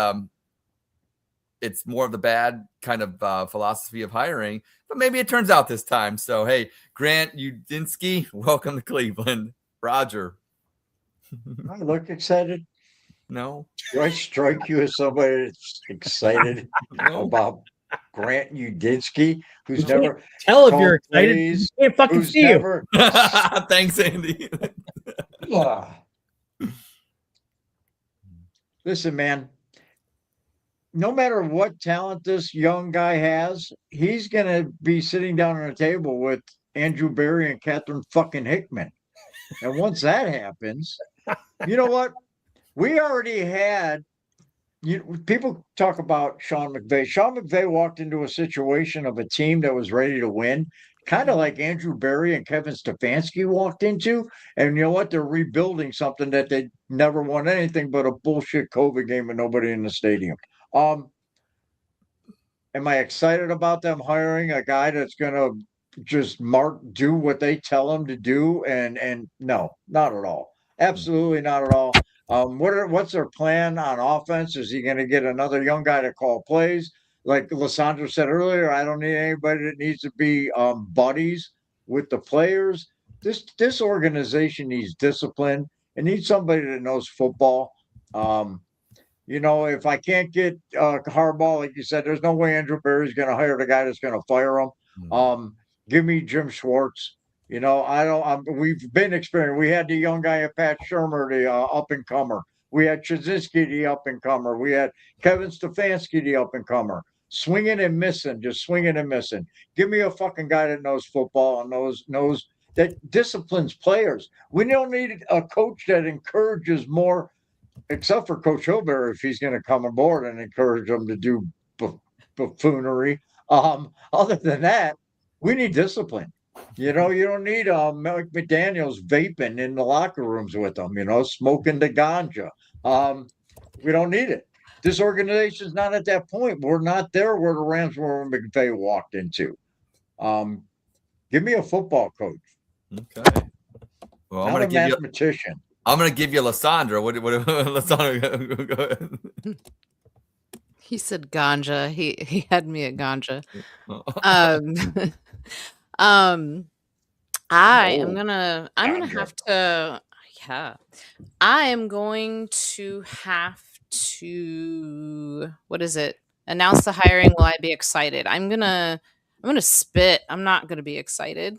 it's more of the bad kind of philosophy of hiring, but maybe it turns out this time. So, hey, Grant Udinsky, welcome to Cleveland. Roger. I look excited. No. Do I strike you as somebody that's excited about Grant Udinsky, who's never tell if you're called excited. plays, You can't fucking who's see you. never Thanks, Andy. Listen, man, no matter what talent this young guy has, he's going to be sitting down on a table with Andrew Berry and Catherine fucking Hickman. And once that happens, you know what? We already had. People talk about Sean McVay. Sean McVay walked into a situation of a team that was ready to win, kind of like Andrew Berry and Kevin Stefanski walked into. And you know what? They're rebuilding something that they never won anything but a bullshit COVID game with nobody in the stadium. Am I excited about them hiring a guy that's going to just do what they tell him to do? And no, not at all. Absolutely not at all. What's their plan on offense? Is he going to get another young guy to call plays? Like Lissandro said earlier, I don't need anybody that needs to be buddies with the players. This organization needs discipline. It needs somebody that knows football. If I can't get Harbaugh, like you said, there's no way Andrew Berry's going to hire the guy that's going to fire him. Give me Jim Schwartz. We've been experiencing. We had the young guy at Pat Shermer, the up and comer. We had Chazinski, the up and comer. We had Kevin Stefanski, the up and comer. Swinging and missing, just swinging and missing. Give me a fucking guy that knows football and knows that disciplines players. We don't need a coach that encourages more. Except for Coach Hilberry, if he's going to come aboard and encourage them to do buffoonery. Other than that, we need discipline. You don't need Mike McDaniels vaping in the locker rooms with them, smoking the ganja. We don't need it. This organization's not at that point. We're not there where the Rams were when McVay walked into. Give me a football coach. Okay. Well, not a mathematician. I'm going to give you Lissandro. What Lissandro? Go ahead. He said ganja. He had me at ganja. I'm gonna have to, yeah. I am going to have to, what is it? Announce the hiring. Will I be excited? I'm gonna spit. I'm not gonna be excited.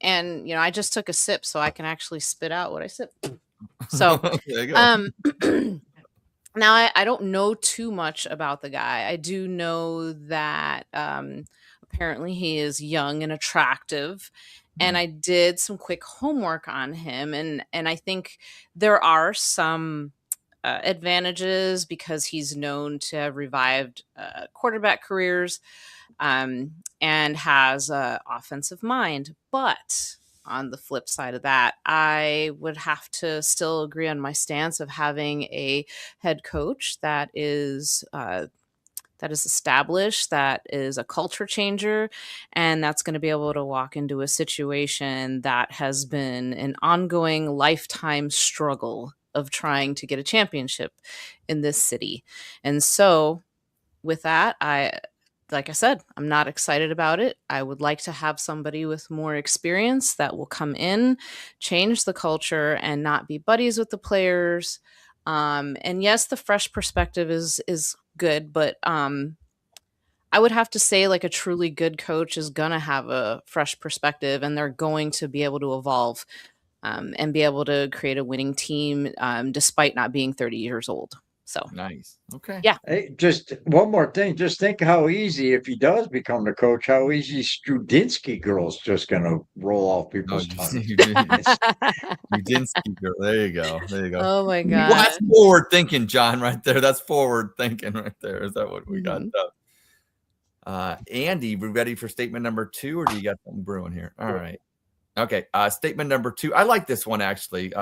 And I just took a sip, so I can actually spit out what I sip. So, there you go. Now I don't know too much about the guy. I do know that apparently he is young and attractive, and I did some quick homework on him, and I think there are some advantages because he's known to have revived quarterback careers. And has an offensive mind. But on the flip side of that, I would have to still agree on my stance of having a head coach that is established, that is a culture changer, and that's going to be able to walk into a situation that has been an ongoing lifetime struggle of trying to get a championship in this city. And so with that, like I said, I'm not excited about it. I would like to have somebody with more experience that will come in, change the culture, and not be buddies with the players. And yes, the fresh perspective is good, but I would have to say like a truly good coach is going to have a fresh perspective, and they're going to be able to evolve and be able to create a winning team despite not being 30 years old. So nice. Okay. Yeah. Hey, just one more thing. Just think how easy, if he does become the coach, how easy Strudinsky girl's just going to roll off people's tongues. Strudinsky girl. There you go. Oh my God. Well, that's forward thinking, John, right there. That's forward thinking right there. Is that what we got? Andy, we ready for statement number 2, or do you got something brewing here? All right. Okay. Statement number 2. I like this one, actually.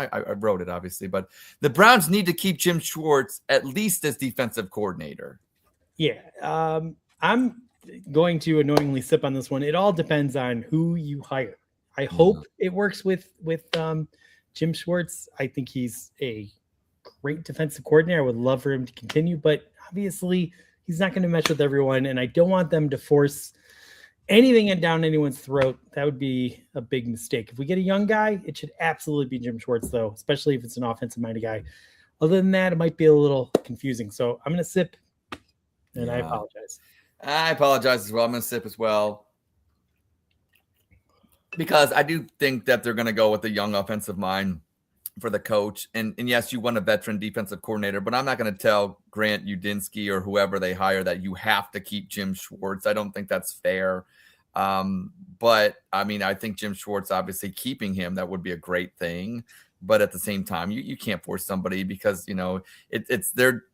I wrote it, obviously, but the Browns need to keep Jim Schwartz at least as defensive coordinator. Yeah. I'm going to annoyingly sip on this one. It all depends on who you hire. I hope it works with Jim Schwartz. I think he's a great defensive coordinator. I would love for him to continue, but obviously he's not going to mesh with everyone, and I don't want them to force anything down anyone's throat. That would be a big mistake. If we get a young guy, it should absolutely be Jim Schwartz, though, especially if it's an offensive-minded guy. Other than that, it might be a little confusing. So I'm going to sip, and I apologize. I apologize as well. I'm going to sip as well, because I do think that they're going to go with the young offensive mind for the coach. And yes, you want a veteran defensive coordinator, but I'm not going to tell Grant Udinsky or whoever they hire that you have to keep Jim Schwartz. I don't think that's fair. But I mean, I think Jim Schwartz, obviously keeping him, that would be a great thing. But at the same time, you can't force somebody because, it's their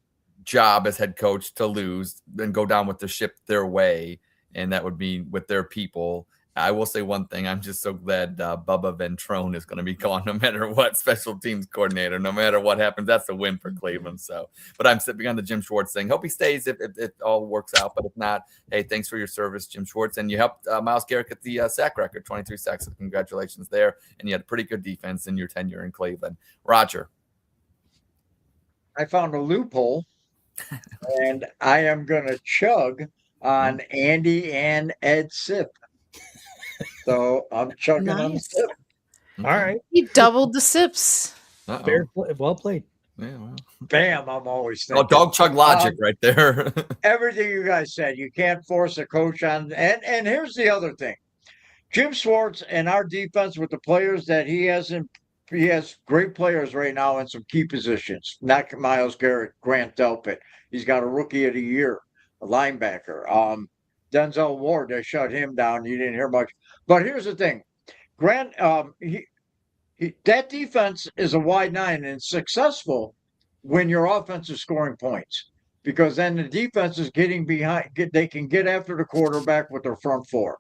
job as head coach to lose and go down with the ship their way. And that would be with their people. I will say one thing. I'm just so glad Bubba Ventrone is going to be gone no matter what, special teams coordinator, no matter what happens. That's a win for Cleveland. So, but I'm sipping on the Jim Schwartz thing. Hope he stays if it all works out. But if not, hey, thanks for your service, Jim Schwartz. And you helped Myles Garrett get the sack record, 23 sacks. So congratulations there. And you had a pretty good defense in your tenure in Cleveland. Roger. I found a loophole, and I am going to chug on Andy and Ed Sip. So I'm chugging on Nice. Sip. All right. He doubled the sips. Well played. Yeah, well. Bam, I'm always thinking. Dog chug logic right there. Everything you guys said, you can't force a coach on. And here's the other thing. Jim Schwartz and our defense with the players that he has great players right now in some key positions. Not Myles Garrett, Grant Delpit. He's got a rookie of the year, a linebacker. Denzel Ward, they shut him down. You didn't hear much. But here's the thing. Grant, that defense is a wide nine and successful when your offense is scoring points, because then the defense is getting behind. They can get after the quarterback with their front four,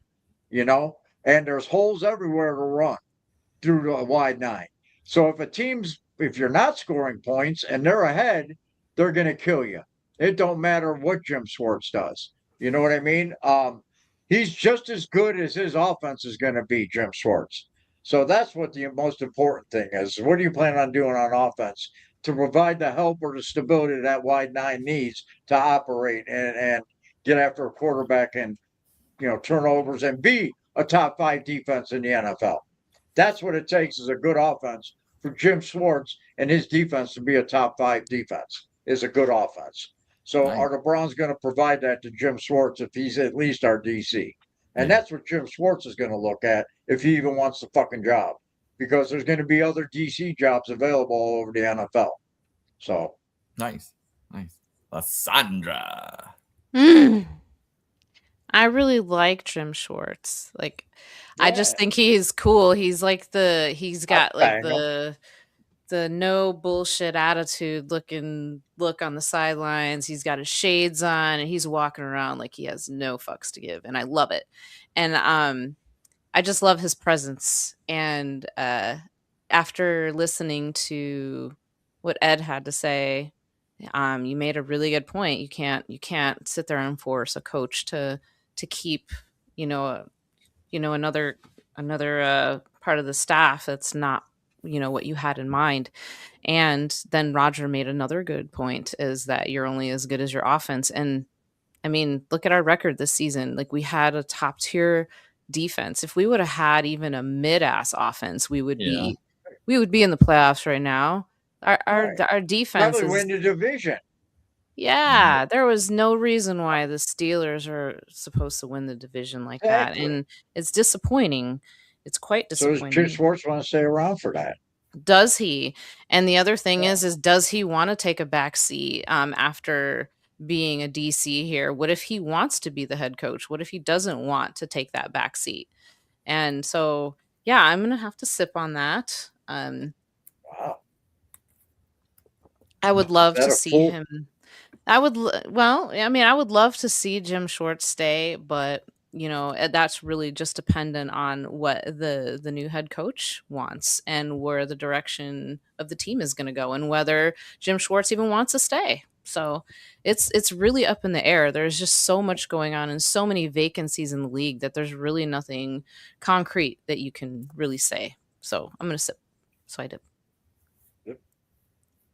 and there's holes everywhere to run through the wide nine. So if you're not scoring points and they're ahead, they're going to kill you. It don't matter what Jim Schwartz does. You know what I mean? He's just as good as his offense is going to be, Jim Schwartz. So that's what the most important thing is. What do you plan on doing on offense to provide the help or the stability that wide nine needs to operate and get after a quarterback and, turnovers and be a top 5 defense in the NFL? That's what it takes is a good offense for Jim Schwartz and his defense to be a top 5 defense is a good offense. So Right. Are the Browns going to provide that to Jim Schwartz if he's at least our DC? And that's what Jim Schwartz is going to look at if he even wants the fucking job, because there's going to be other DC jobs available all over the NFL. So Nice. Lysandra. I really like Jim Schwartz. I just think he's cool. He's he's got the no bullshit attitude look on the sidelines. He's got his shades on and he's walking around like he has no fucks to give. And I love it. And I just love his presence. And after listening to what Ed had to say, you made a really good point. You can't sit there and force a coach to keep, another part of the staff that's not, what you had in mind. And then Roger made another good point, is that you're only as good as your offense. And I mean, look at our record this season. We had a top tier defense. If we would have had even a mid-ass offense, we would be in the playoffs right now. Our defense probably win the division. Yeah, there was no reason why the Steelers are supposed to win the division like that. And it's disappointing. It's quite disappointing. So does Jim Schwartz want to stay around for that? Does he? And the other thing is does he want to take a back seat after being a DC here? What if he wants to be the head coach? What if he doesn't want to take that back seat? And so, yeah, I'm going to have to sip on that. Wow. I would love to see him. I would love to see Jim Schwartz stay, but that's really just dependent on what the new head coach wants and where the direction of the team is going to go and whether Jim Schwartz even wants to stay. So it's really up in the air. There's just so much going on and so many vacancies in the league that there's really nothing concrete that you can really say. So I'm going to sip. So I did.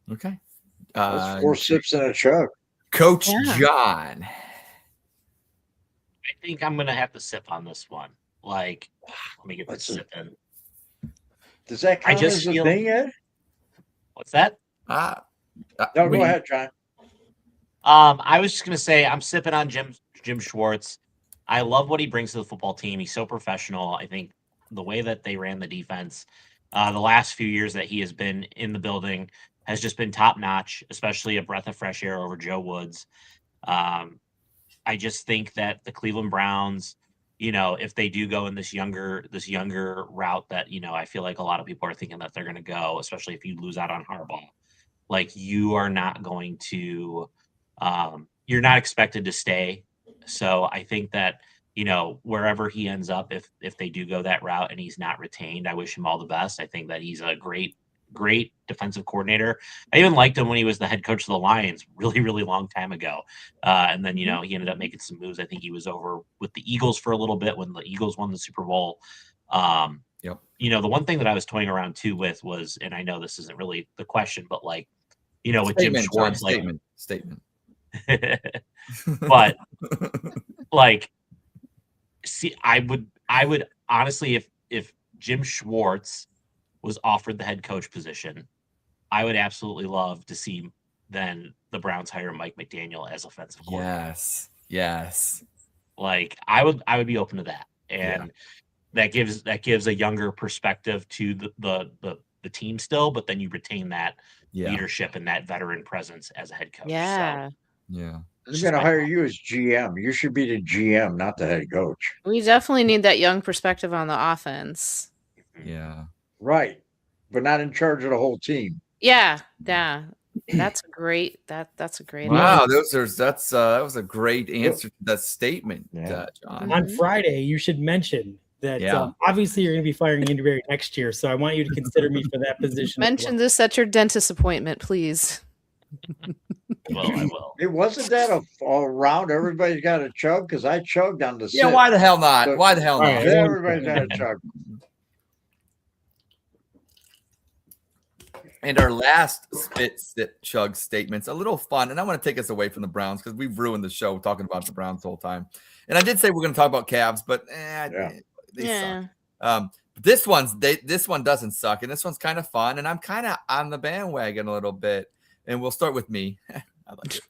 Okay. That's 4 sips and a chug. Coach John. I think I'm gonna have to sip on this one. Let me get this sip in. Does that count as a thing, Ed? What's that? No, go ahead, John. I was just gonna say I'm sipping on Jim Schwartz. I love what he brings to the football team. He's so professional. I think the way that they ran the defense the last few years that he has been in the building has just been top notch, especially a breath of fresh air over Joe Woods. I just think that the Cleveland Browns, if they do go in this younger route that, I feel like a lot of people are thinking that they're going to go, especially if you lose out on Harbaugh, like you are not going to, you're not expected to stay. So I think that, wherever he ends up, if they do go that route and he's not retained, I wish him all the best. I think that he's a great defensive coordinator. I even liked him when he was the head coach of the Lions really, really long time ago. And then, he ended up making some moves. I think he was over with the Eagles for a little bit when the Eagles won the Super Bowl. Yep. The one thing that I was toying around too with was, and I know this isn't really the question, but like, with Jim Schwartz, like statement. But like, see, I would honestly, if Jim Schwartz was offered the head coach position, I would absolutely love to see then the Browns hire Mike McDaniel as offensive coordinator. Yes. Like I would be open to that. And that gives a younger perspective to the team still, but then you retain that leadership and that veteran presence as a head coach. Yeah. So, Yeah. I'm going to hire you as GM. You should be the GM, not the head coach. We definitely need that young perspective on the offense. Yeah. Right. But not in charge of the whole team. Yeah. That's a great that's a great Wow, answer. that was a great answer to that statement, Yeah. John. On Friday, you should mention that obviously you're going to be firing Andy Berry next year, so I want you to consider me for that position. Mention this at your dentist appointment, please. well, I will. It wasn't that all around. Everybody's got a chug because I chugged on the Yeah, sit. why the hell not? So- Why the hell All not? right. Everybody's got a chug. And our last spit, sit, chug statement's a little fun, and I want to take us away from the Browns because we've ruined the show talking about the Browns the whole time. And I did say we're going to talk about Cavs, but they suck. This one doesn't suck, and this one's kind of fun, and I'm kind of on the bandwagon a little bit. And we'll start with me. I like it.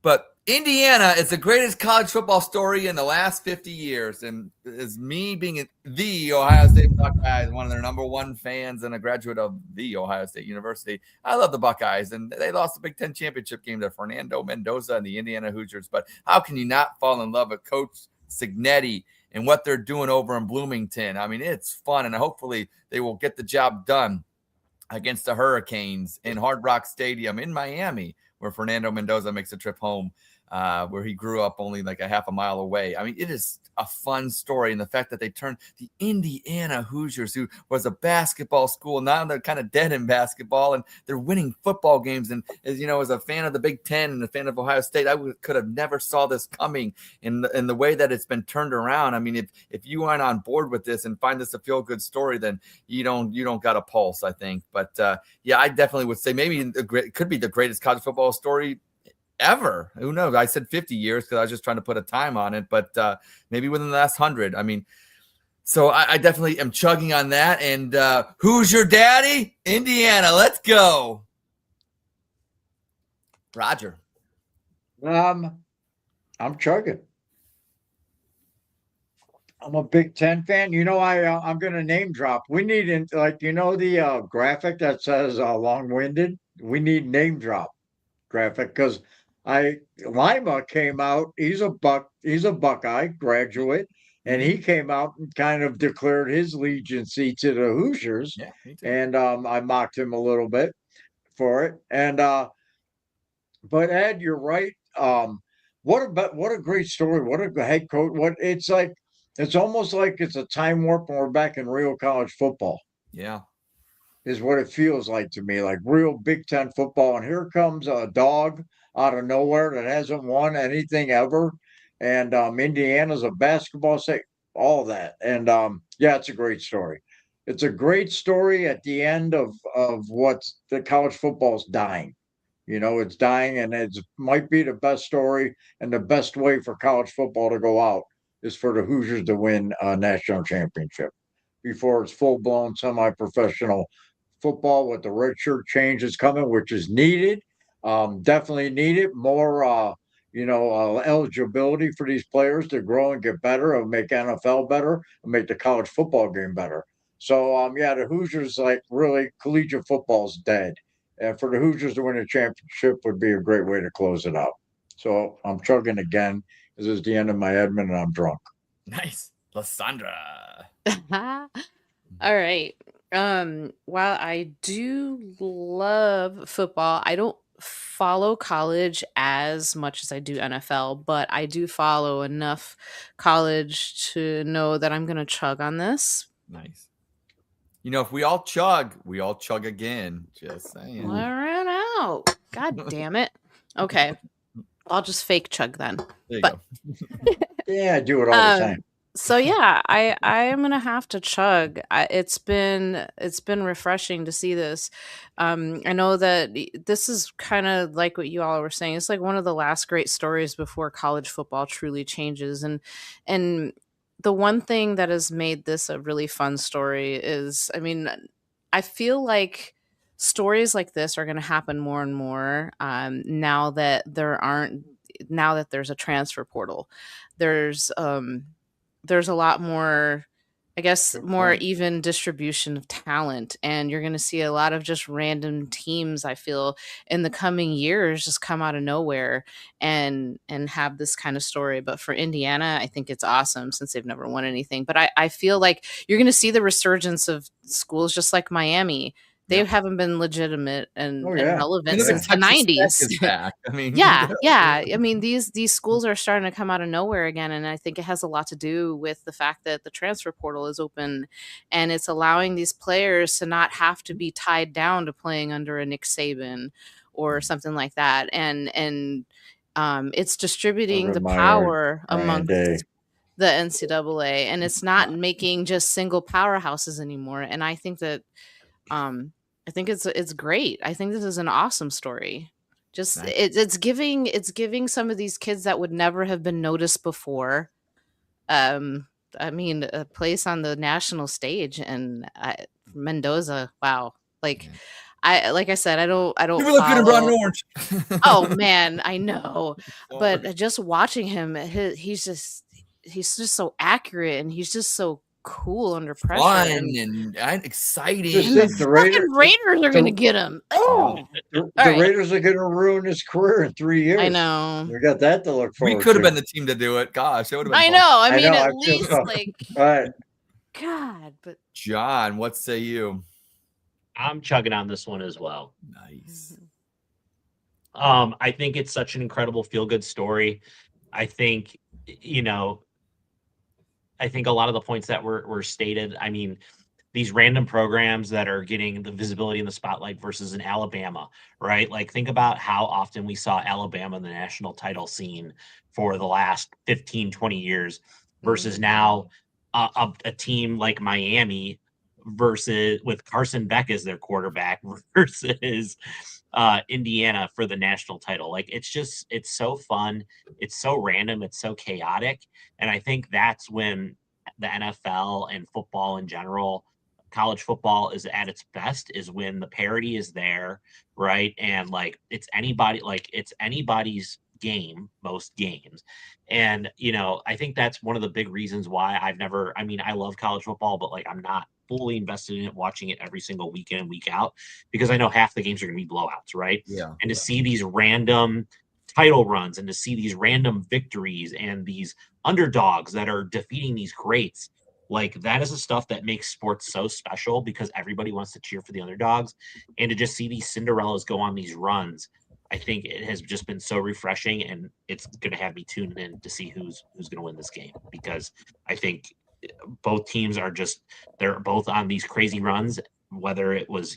But Indiana is the greatest college football story in the last 50 years. And as me being the Ohio State Buckeyes, one of their number one fans and a graduate of the Ohio State University, I love the Buckeyes. And they lost the Big Ten championship game to Fernando Mendoza and the Indiana Hoosiers. But how can you not fall in love with Coach Cignetti and what they're doing over in Bloomington? I mean, it's fun, and hopefully they will get the job done against the Hurricanes in Hard Rock Stadium in Miami, where Fernando Mendoza makes a trip home, where he grew up only like a half a mile away. I mean, it is a fun story. And the fact that they turned the Indiana Hoosiers, who was a basketball school, now they're kind of dead in basketball, and they're winning football games. And as a fan of the Big Ten and a fan of Ohio State, I could have never saw this coming in the way that it's been turned around. I mean, if you aren't on board with this and find this a feel good story, then you don't got a pulse, I think. But I definitely would say maybe it could be the greatest college football story ever. Who knows? I said 50 years because I was just trying to put a time on it, but maybe within the last 100. I mean, so I definitely am chugging on that. And who's your daddy? Indiana. Let's go. Roger. I'm chugging. I'm a Big Ten fan. I'm going to name drop. We need the graphic that says long-winded. We need name drop graphic because Lima came out. He's a Buckeye graduate, and he came out and kind of declared his allegiance to the Hoosiers. Yeah, me too. And I mocked him a little bit for it. And but Ed, you're right. What a great story. What a head coach. It's almost like it's a time warp and we're back in real college football. Yeah. Is what it feels like to me, like real Big Ten football. And here comes a dog out of nowhere that hasn't won anything ever. And Indiana's a basketball state, all that. And it's a great story. It's a great story at the end of what the college football's dying. It's dying, and it might be the best story, and the best way for college football to go out is for the Hoosiers to win a national championship before it's full-blown semi-professional football with the redshirt changes coming, which is needed, definitely needed. More, eligibility for these players to grow and get better, and make NFL better, and make the college football game better. So, the Hoosiers, really, collegiate football's dead. And for the Hoosiers to win a championship would be a great way to close it out. So I'm chugging again. This is the end of my Edmund, and I'm drunk. Nice. Lysandra. All right. While I do love football, I don't follow college as much as I do NFL, but I do follow enough college to know that I'm going to chug on this. Nice. You know, if we all chug again. Just saying. I ran out. God damn it. Okay. I'll just fake chug then. There you But- go. Yeah, I do it all the time. So yeah, I am gonna have to chug. It's been refreshing to see this. I know that this is kind of like what you all were saying. It's like one of the last great stories before college football truly changes. And the one thing that has made this a really fun story is, I mean, I feel like stories like this are going to happen more and more now that there's a transfer portal. There's a lot more, I guess, Good more point. even distribution of talent, and you're going to see a lot of just random teams, I feel, in the coming years just come out of nowhere and have this kind of story. But for Indiana, I think it's awesome since they've never won anything. But I feel like you're going to see the resurgence of schools just like Miami. They haven't been legitimate and relevant since the 90s. Back. I mean, Yeah. I mean, these schools are starting to come out of nowhere again, and I think it has a lot to do with the fact that the transfer portal is open, and it's allowing these players to not have to be tied down to playing under a Nick Saban or something like that, and it's distributing the power amongst the NCAA, and it's not making just single powerhouses anymore. And I think that I think it's great. I think this is an awesome story. Just Nice. it's giving some of these kids that would never have been noticed before. I mean, a place on the national stage, and Mendoza. Wow, like I said, I don't. You look good in brown and follow- orange. Oh man, I know, but just watching him, he's just so accurate, and he's just so cool under pressure. Fun and exciting. Just think the Fucking Raiders are gonna get him. Oh, the right. Raiders are going to ruin his career in 3 years. I know. We got that to look We forward could have to. been the team to do it. Gosh, it would have been I fun. know. I I mean, know, I at feel least so. like All right. God, but John, what say you? I'm chugging on this one as well. Nice. I think it's such an incredible feel-good story. I think, I think a lot of the points that were stated, I mean, these random programs that are getting the visibility in the spotlight versus in Alabama, right? Like, think about how often we saw Alabama in the national title scene for the last 15, 20 years versus now a team like Miami versus with Carson Beck as their quarterback versus Indiana for the national title. Like, it's so fun. It's so random. It's so chaotic. And I think that's when the NFL and football in general, college football is at its best, is when the parity is there, right? And like, it's anybody's game, most games. And, I think that's one of the big reasons why I love college football, but like, I'm not fully invested in it, watching it every single week in and week out, because I know half the games are going to be blowouts, right? Yeah. And to see these random title runs and to see these random victories and these underdogs that are defeating these greats, like, that is the stuff that makes sports so special, because everybody wants to cheer for the underdogs. And to just see these Cinderellas go on these runs, I think it has just been so refreshing, and it's going to have me tuned in to see who's going to win this game, because I think both teams they're both on these crazy runs, whether it was,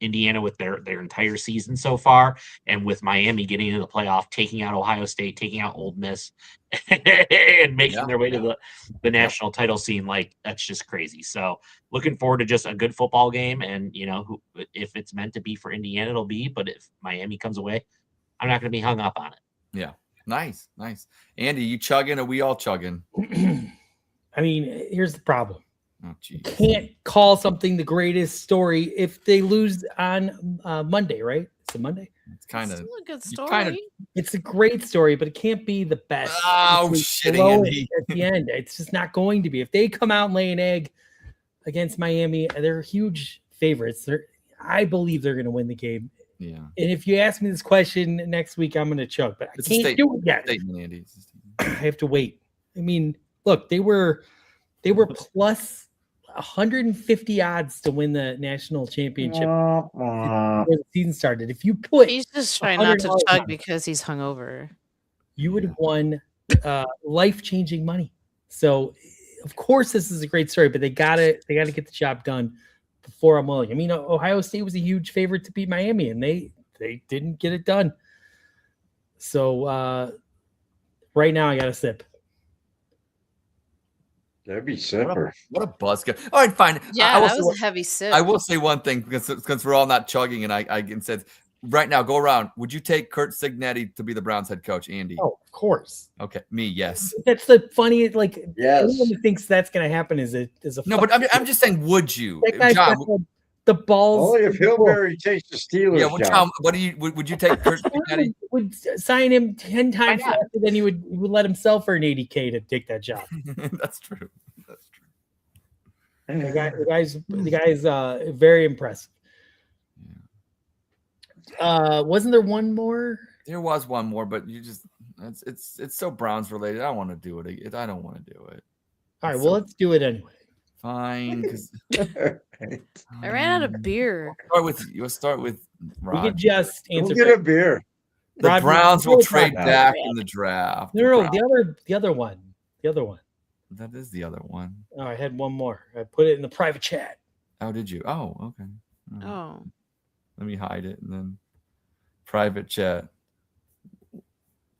Indiana with their entire season so far, and with Miami getting into the playoff, taking out Ohio State, taking out Ole Miss, and making their way to the national title scene. Like, that's just crazy. So looking forward to just a good football game. And, if it's meant to be for Indiana, it'll be, but if Miami comes away, I'm not going to be hung up on it. Yeah. Nice. Andy, you chugging or we all chugging? I mean, here's the problem. Oh, geez. Can't call something the greatest story if they lose on Monday, right? It's a Monday. It's kind of still a good story. It's a great story, but it can't be the best. Oh, If they shitting, blow it Andy. at the end. It's just not going to be. If they come out and lay an egg against Miami, they're huge favorites. I believe they're going to win the game. Yeah. And if you ask me this question next week, I'm going to chug, but I It's a can't do it yet. statement, Andy. It's a statement. I have to wait. I mean, look, they were plus 150 odds to win the national championship before the season started. If you put He's just trying not to $100 chug on it, because he's hungover. you would have won life-changing money. So, of course, this is a great story, but they gotta get the job done before I'm willing. I mean, Ohio State was a huge favorite to beat Miami, and they didn't get it done. So right now, I got to sip. That'd be super. What a buzzkill. All right, fine. Yeah, that was a heavy sip. I will say one thing because we're all not chugging, and I said right now, go around. Would you take Kurt Signetti to be the Browns head coach, Andy? Oh, of course. Okay, me, yes. That's the funny. Like, Yes. anyone who thinks that's going to happen is a No, but I'm just saying, would you, that guy's John? got the balls. Only if Hillberry takes the Steelers. Yeah, well, John, what do you would you take Kurt Signetti? would sign him 10 times faster than he would let himself for an $80K to take that job. That's true. That's true. The guy's very impressive. Wasn't there one more? There was one more, but you just it's so Browns related. I don't want to do it. I don't want to do it. All right, well, let's do it anyway. Fine. I ran out of beer. You'll start with We Roger. could just Go answer. get a beer. The Roger, Browns will go trade Roger. Dak in the draft. No, Browns. the other one. The other one. That is the other one. Oh, I had one more. I put it in the private chat. Oh, did you? Oh, okay. Oh. Let me hide it and then private chat.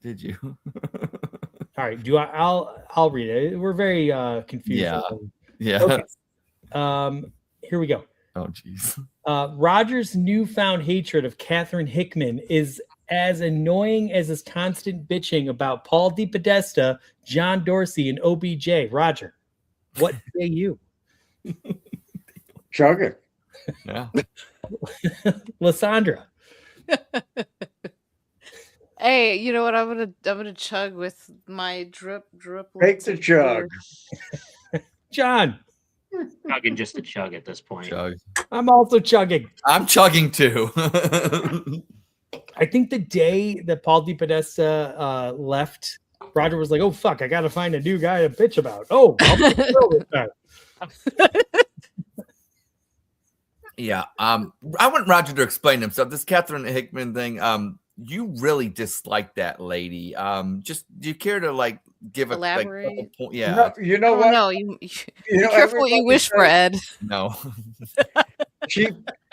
Did you? All right, I'll read it. We're very confused. Yeah. Okay. Here we go. Oh, jeez. Roger's newfound hatred of Catherine Hickman is as annoying as his constant bitching about Paul DePodesta, John Dorsey, and OBJ. Roger, what say you? Chug it. Yeah. Lysandra. Hey, you know what? I'm gonna chug with my drip. Take the chug. John. Chugging just to chug at this point. Chug. I'm also chugging. I'm chugging too. I think the day that Paul DePodesta left, Roger was like, "Oh fuck, I got to find a new guy to bitch about." Oh, I'll be this time. Yeah. I want Roger to explain himself. This Catherine Hickman thing. You really dislike that lady. Just do you care to like give Elaborate? a couple yeah. No, you know what? No, you You know, careful what you everybody wish for, Ed. No.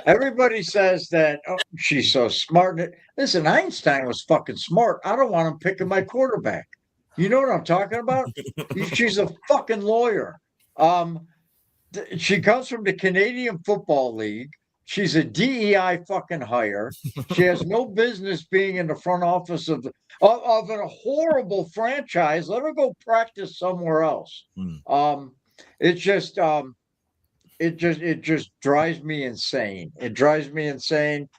Everybody says that she's so smart. Listen, Einstein was fucking smart. I don't want him picking my quarterback. You know what I'm talking about? She's a fucking lawyer. She comes from the Canadian Football League. She's a DEI fucking hire. She has no business being in the front office of a horrible franchise. Let her go practice somewhere else. It just drives me insane. It drives me insane.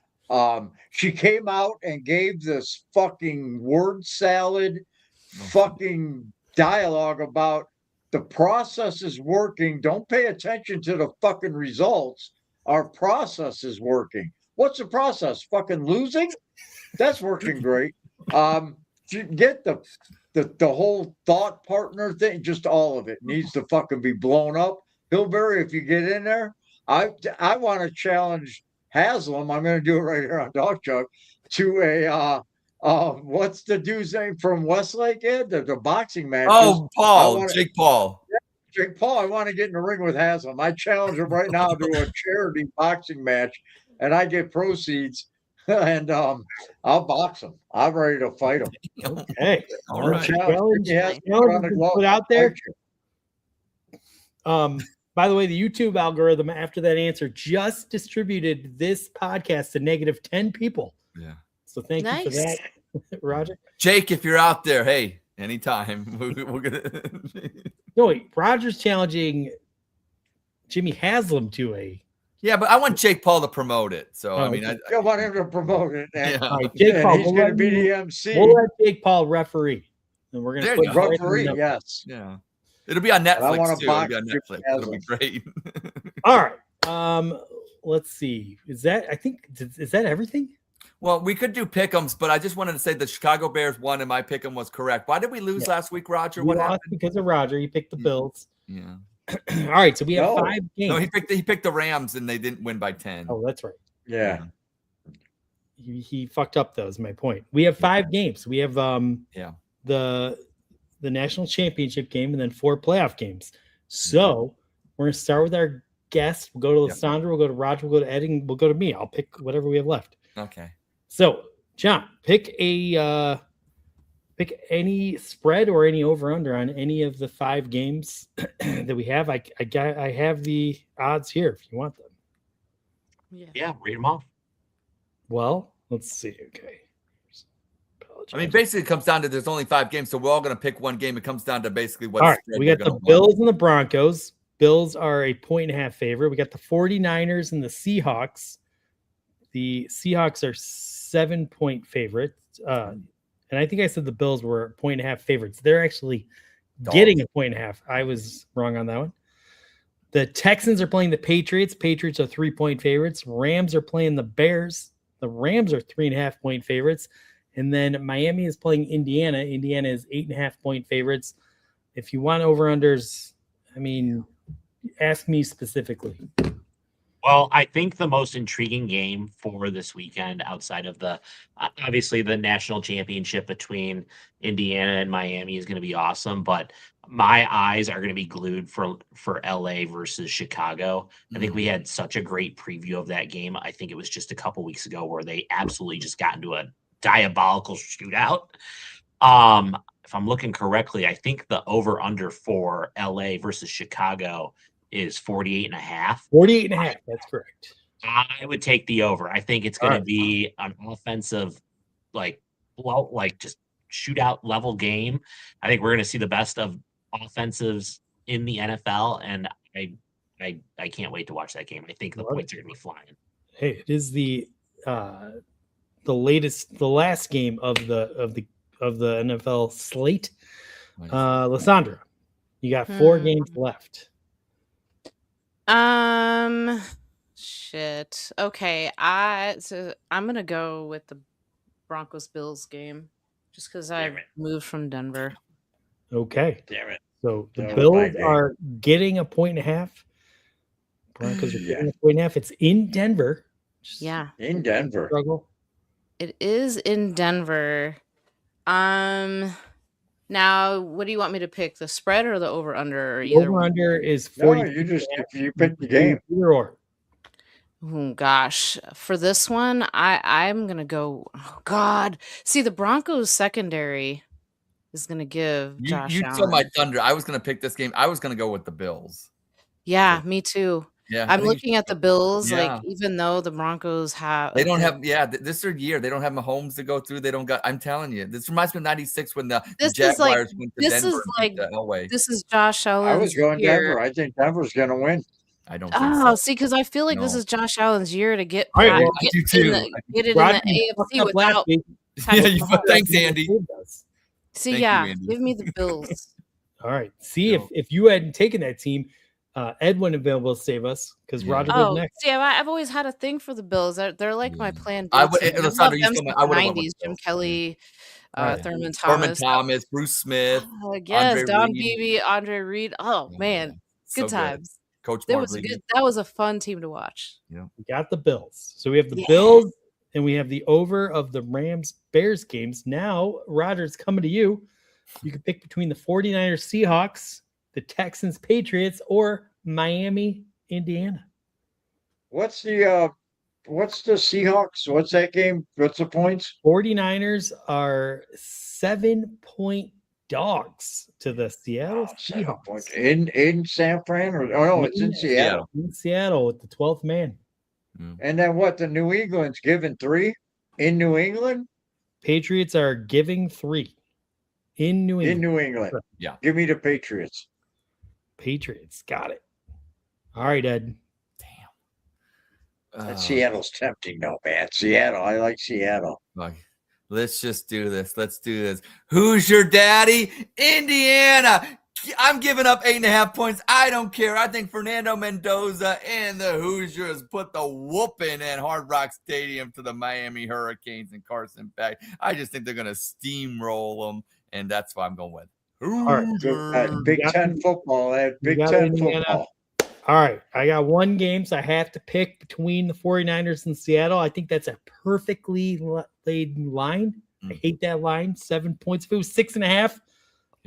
She came out and gave this fucking word salad fucking dialogue about the process is working. Don't pay attention to the fucking results. Our process is working. What's the process? Fucking losing? That's working great. Get the whole thought partner thing, just all of it needs to fucking be blown up. Hillberry, if you get in there, I want to challenge Haslam. I'm going to do it right here on Dawg Chug to a what's the dude's name from Westlake? Ed, the boxing match. Oh, Paul, Jake Paul. Jake Paul, I want to get in the ring with Haslam. I challenge him right now to a charity boxing match, and I get proceeds, and I'll box him. I'm ready to fight him. Okay. All right. Challenge put out there. By the way, the YouTube algorithm after that answer just distributed this podcast to negative 10 people. Yeah. So thank you for that, Roger. Jake, if you're out there, hey, anytime. We're gonna. No, wait, Roger's challenging Jimmy Haslam to a. Yeah, but I want Jake Paul to promote it. So I mean, I want him to promote it. And, yeah. All right, Jake Paul, he's going to be the MC. We'll let Jake Paul referee, and we're going to put referee. Yes. Yeah. It'll be on Netflix too. It'll be on Netflix. It'll be great. All right. Let's see. Is that everything? Well, we could do pick'ems, but I just wanted to say the Chicago Bears won and my pick'em was correct. Why did we lose last week, Roger? We What lost happened? because of Roger. He picked the Bills. Yeah. All right, so we have No. 5 games. No, he picked the Rams and they didn't win by 10. Oh, that's right. Yeah. He fucked up. That was my point. We have 5 games. We have the national championship game and then 4 playoff games. So we're gonna start with our guests. We'll go to Lysandra, we'll go to Roger, we'll go to Ed, and we'll go to me. I'll pick whatever we have left. Okay. So John, pick any spread or any over under on any of the 5 games that we have. I have the odds here if you want them. Yeah, read them off. Well, let's see. Okay. I mean, basically, it comes down to there's only 5 games, so we're all going to pick one game. It comes down to basically what. All right, we got the Bills and the Broncos. Bills are a 1.5 favorite. We got the 49ers and the Seahawks. The Seahawks are 7-point favorites. And I think I said the Bills were 1.5 favorites. They're actually getting a 1.5. I was wrong on that one. The Texans are playing the Patriots. Patriots are 3-point favorites. Rams are playing the Bears. The Rams are 3.5-point favorites. And then Miami is playing Indiana. Indiana is 8.5-point favorites. If you want over-unders, I mean, ask me specifically. Well, I think the most intriguing game for this weekend, outside of the obviously the national championship between Indiana and Miami, is going to be awesome. But my eyes are going to be glued for LA versus Chicago. I think we had such a great preview of that game. I think it was just a couple weeks ago where they absolutely just got into a diabolical shootout. If I'm looking correctly, I think the over under for LA versus Chicago is 48.5. 48.5. That's correct. I would take the over. I think it's going to be an offensive, just shootout level game. I think we're going to see the best of offensives in the NFL, and I can't wait to watch that game. I think the points are going to be flying. Hey, it is the last game of the NFL slate. Lysandra, you got 4 games left. Shit. Okay, so I'm gonna go with the Broncos Bills game just because I moved from Denver. Okay. Damn it. So the That was Bills my game. are getting a 1.5. Broncos are getting a 1.5. It's in Denver. Yeah. In Denver. Struggle. It is in Denver. Now, what do you want me to pick? The spread or the over under? Or either Over under is No, 40. you pick the game. Either or. Oh, gosh, for this one, I'm gonna go. Oh God, see the Broncos secondary is gonna give Josh You Allen. saw my thunder. I was going to pick this game. I was going to go with the Bills. Yeah, me too. Yeah, I'm looking at the Bills. Yeah. Like, even though the Broncos have, They don't have, this is their year. They don't have Mahomes to go through. They don't got, I'm telling you, this reminds me of 96 when the Jaguars went to Denver and beat Elway. this is Josh Allen's I was going year. Denver. I think Denver's going to win. I don't think Oh, so. see, because I feel like this No. is Josh Allen's year to get All right, past- well, I do get too. it in Roger, the you fucked AFC up last without. week. Yeah, thanks, Andy. See, Thank you, yeah, Andy. give me the Bills. All right. See, if you hadn't taken that team, Ed wasn't available to save us because Roger goes Oh, next. see, I've always had a thing for the Bills. They're like my plan. I B would- team. I Lysandra, love you them told me since I the would've went with 90s. Jim Bills. Kelly, Right. Thurman Thurman Thomas. Thomas, Bruce Smith, Yes, Andre Don Reed. Beebe, Andre Reed. Oh man, So good times. Coach That Mark was Levy. good. That was a fun team to watch. We got the Bills. So we have the Yeah. Bills and we have the over of the Rams Bears games. Now, Roger's coming to you. You can pick between the 49ers Seahawks, the Texans Patriots, or Miami Indiana. What's the Seahawks? What's that game? What's the points? 49ers are 7-point dogs to the Seattle Seahawks. In San Fran, or no, it's in Seattle. In Seattle with the 12th man. And then what? The New England's giving 3 in New England. Patriots are giving 3 in New England. In New England, Yeah. Give me the Patriots. Patriots got it. All right, Ed. That Seattle's tempting, though, man. Seattle, I like Seattle. Like, let's just do this. Let's do this. Who's your daddy? Indiana. I'm giving up 8.5 points. I don't care. I think Fernando Mendoza and the Hoosiers put the whooping at Hard Rock Stadium to the Miami Hurricanes and Carson Beck. I just think they're going to steamroll them, and that's why I'm going with Hoosiers. Big Ten football. Big got Ten Indiana. football. All right. I got one game, so I have to pick between the 49ers and Seattle. I think that's a perfectly laid line. I hate that line. 7 points. If it was 6.5,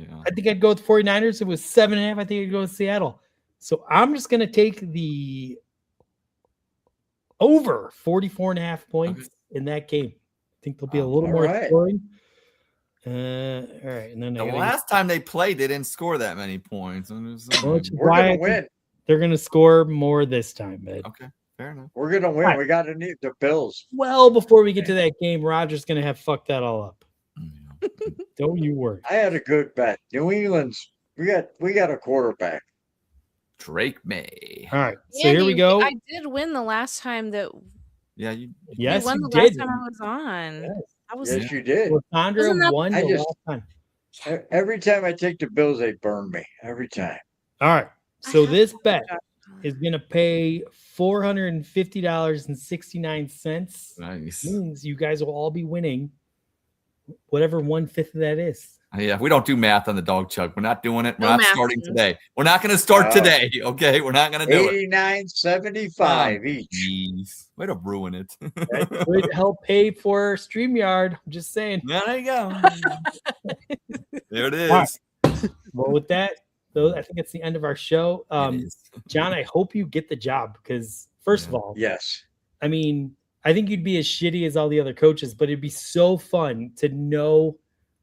I think I'd go with the 49ers. If it was 7.5, I think I'd go with Seattle. So I'm just going to take the over 44.5 points in that game. I think there'll be a little more scoring. All right. And then the last time they played, they didn't score that many points. We're going to win. They're going to score more this time, Ed. Okay. Fair enough. We're going to win. Right. We got to need the Bills. Well, before we get to that game, Roger's going to have fucked that all up. Don't you worry. I had a good bet. New England's we got a quarterback. Drake May. All right. So here we go. I did win the last time that you won the last time I was on. Yes, you did. Sandra won the last time. Every time I take the Bills, they burn me. Every time. All right. So this bet is going to pay $450.69. Nice. Means you guys will all be winning whatever 1/5 of that is. Yeah, we don't do math on the Dawg Chug. We're not doing it. We're not starting today. We're not going to start today. Okay, we're not going to do it. $89.75 each. Way to ruin it. That would help pay for StreamYard. I'm just saying. There you go. There it is. Right. Well, with that, though, I think it's the end of our show. John, I hope you get the job because, first of all, yes. I mean, I think you'd be as shitty as all the other coaches, but it'd be so fun to know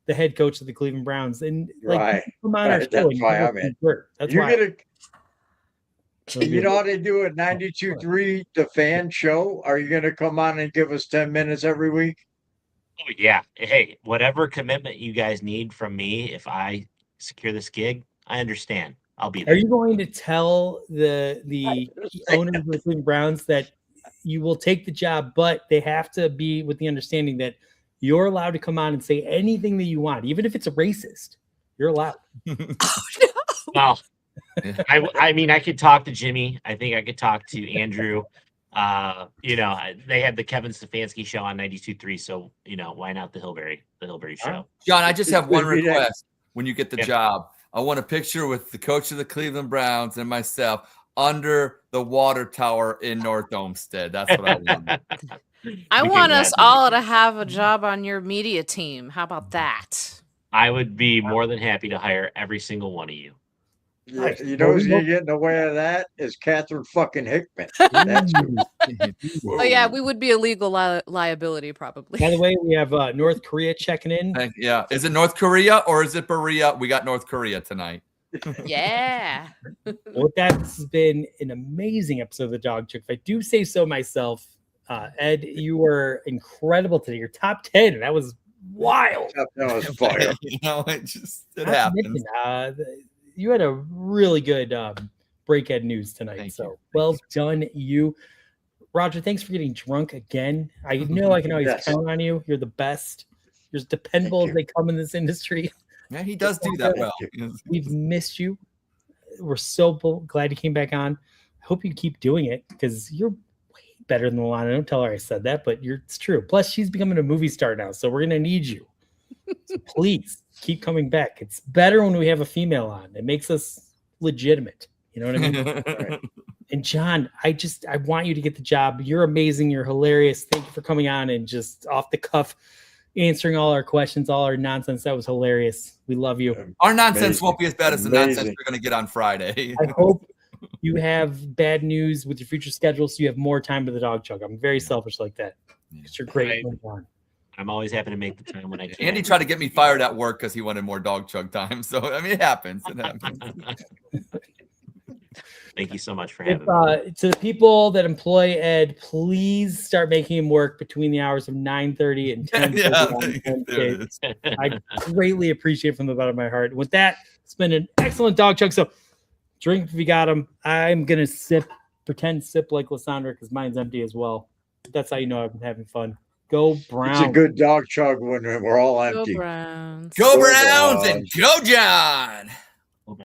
the head coach of the Cleveland Browns and come on our show. That's why I'm in. That's why. You know how they do at 92.3 the fan show? Are you going to come on and give us 10 minutes every week? Oh yeah. Hey, whatever commitment you guys need from me, if I secure this gig, I understand. I'll be there. Are you going to tell the owners of the Cleveland Browns that you will take the job, but they have to be with the understanding that you're allowed to come on and say anything that you want, even if it's a racist? You're allowed. Well, I mean, I could talk to Jimmy. I think I could talk to Andrew. They had the Kevin Stefanski show on 92.3, so why not the Hillberry show? John, I just have one request. When you get the job, I want a picture with the coach of the Cleveland Browns and myself under the water tower in North Olmsted. That's what I want. I want us all to have a job on your media team. How about that? I would be more than happy to hire every single one of you. Yeah, you know who's going to get in the way of that is Catherine fucking Hickman. That's oh, yeah, we would be a legal liability probably. By the way, we have North Korea checking in. Yeah. Is it North Korea or is it Berea? We got North Korea tonight. Yeah. Well, that's been an amazing episode of the Dawg Chug. If I do say so myself, Ed, you were incredible today. You're top 10. That was wild. That was fire. It happens. You had a really good breakhead news tonight. Thank so you. well done, you. Roger, thanks for getting drunk again. I know I can always count on you. You're the best. You're as dependable as they come in this industry. Yeah, he does do that well. We've missed you. We're so glad you came back on. I hope you keep doing it because you're way better than Alana. Don't tell her I said that, but it's true. Plus, she's becoming a movie star now, so we're going to need you. So please keep coming back. It's better when we have a female on. It makes us legitimate. You know what I mean? Right. And John, I want you to get the job. You're amazing. You're hilarious. Thank you for coming on and just off the cuff answering all our questions, all our nonsense. That was hilarious. We love you. Our nonsense won't be as bad as the nonsense we're going to get on Friday. I hope you have bad news with your future schedule so you have more time with the Dawg Chug. I'm very selfish like that. You're great. I'm always happy to make the time when I can. Andy tried to get me fired at work because he wanted more Dawg Chug time. So, I mean, it happens. It happens. Thank you so much for having me. To the people that employ Ed, please start making him work between the hours of 9:30 and 10:30. I greatly appreciate it from the bottom of my heart. With that, it's been an excellent Dawg Chug. So drink if you got them. I'm going to pretend sip like Lysandra because mine's empty as well. That's how you know I've been having fun. Go Browns. It's a good Dawg Chug when we're all empty. Go Browns. Go Browns and go John.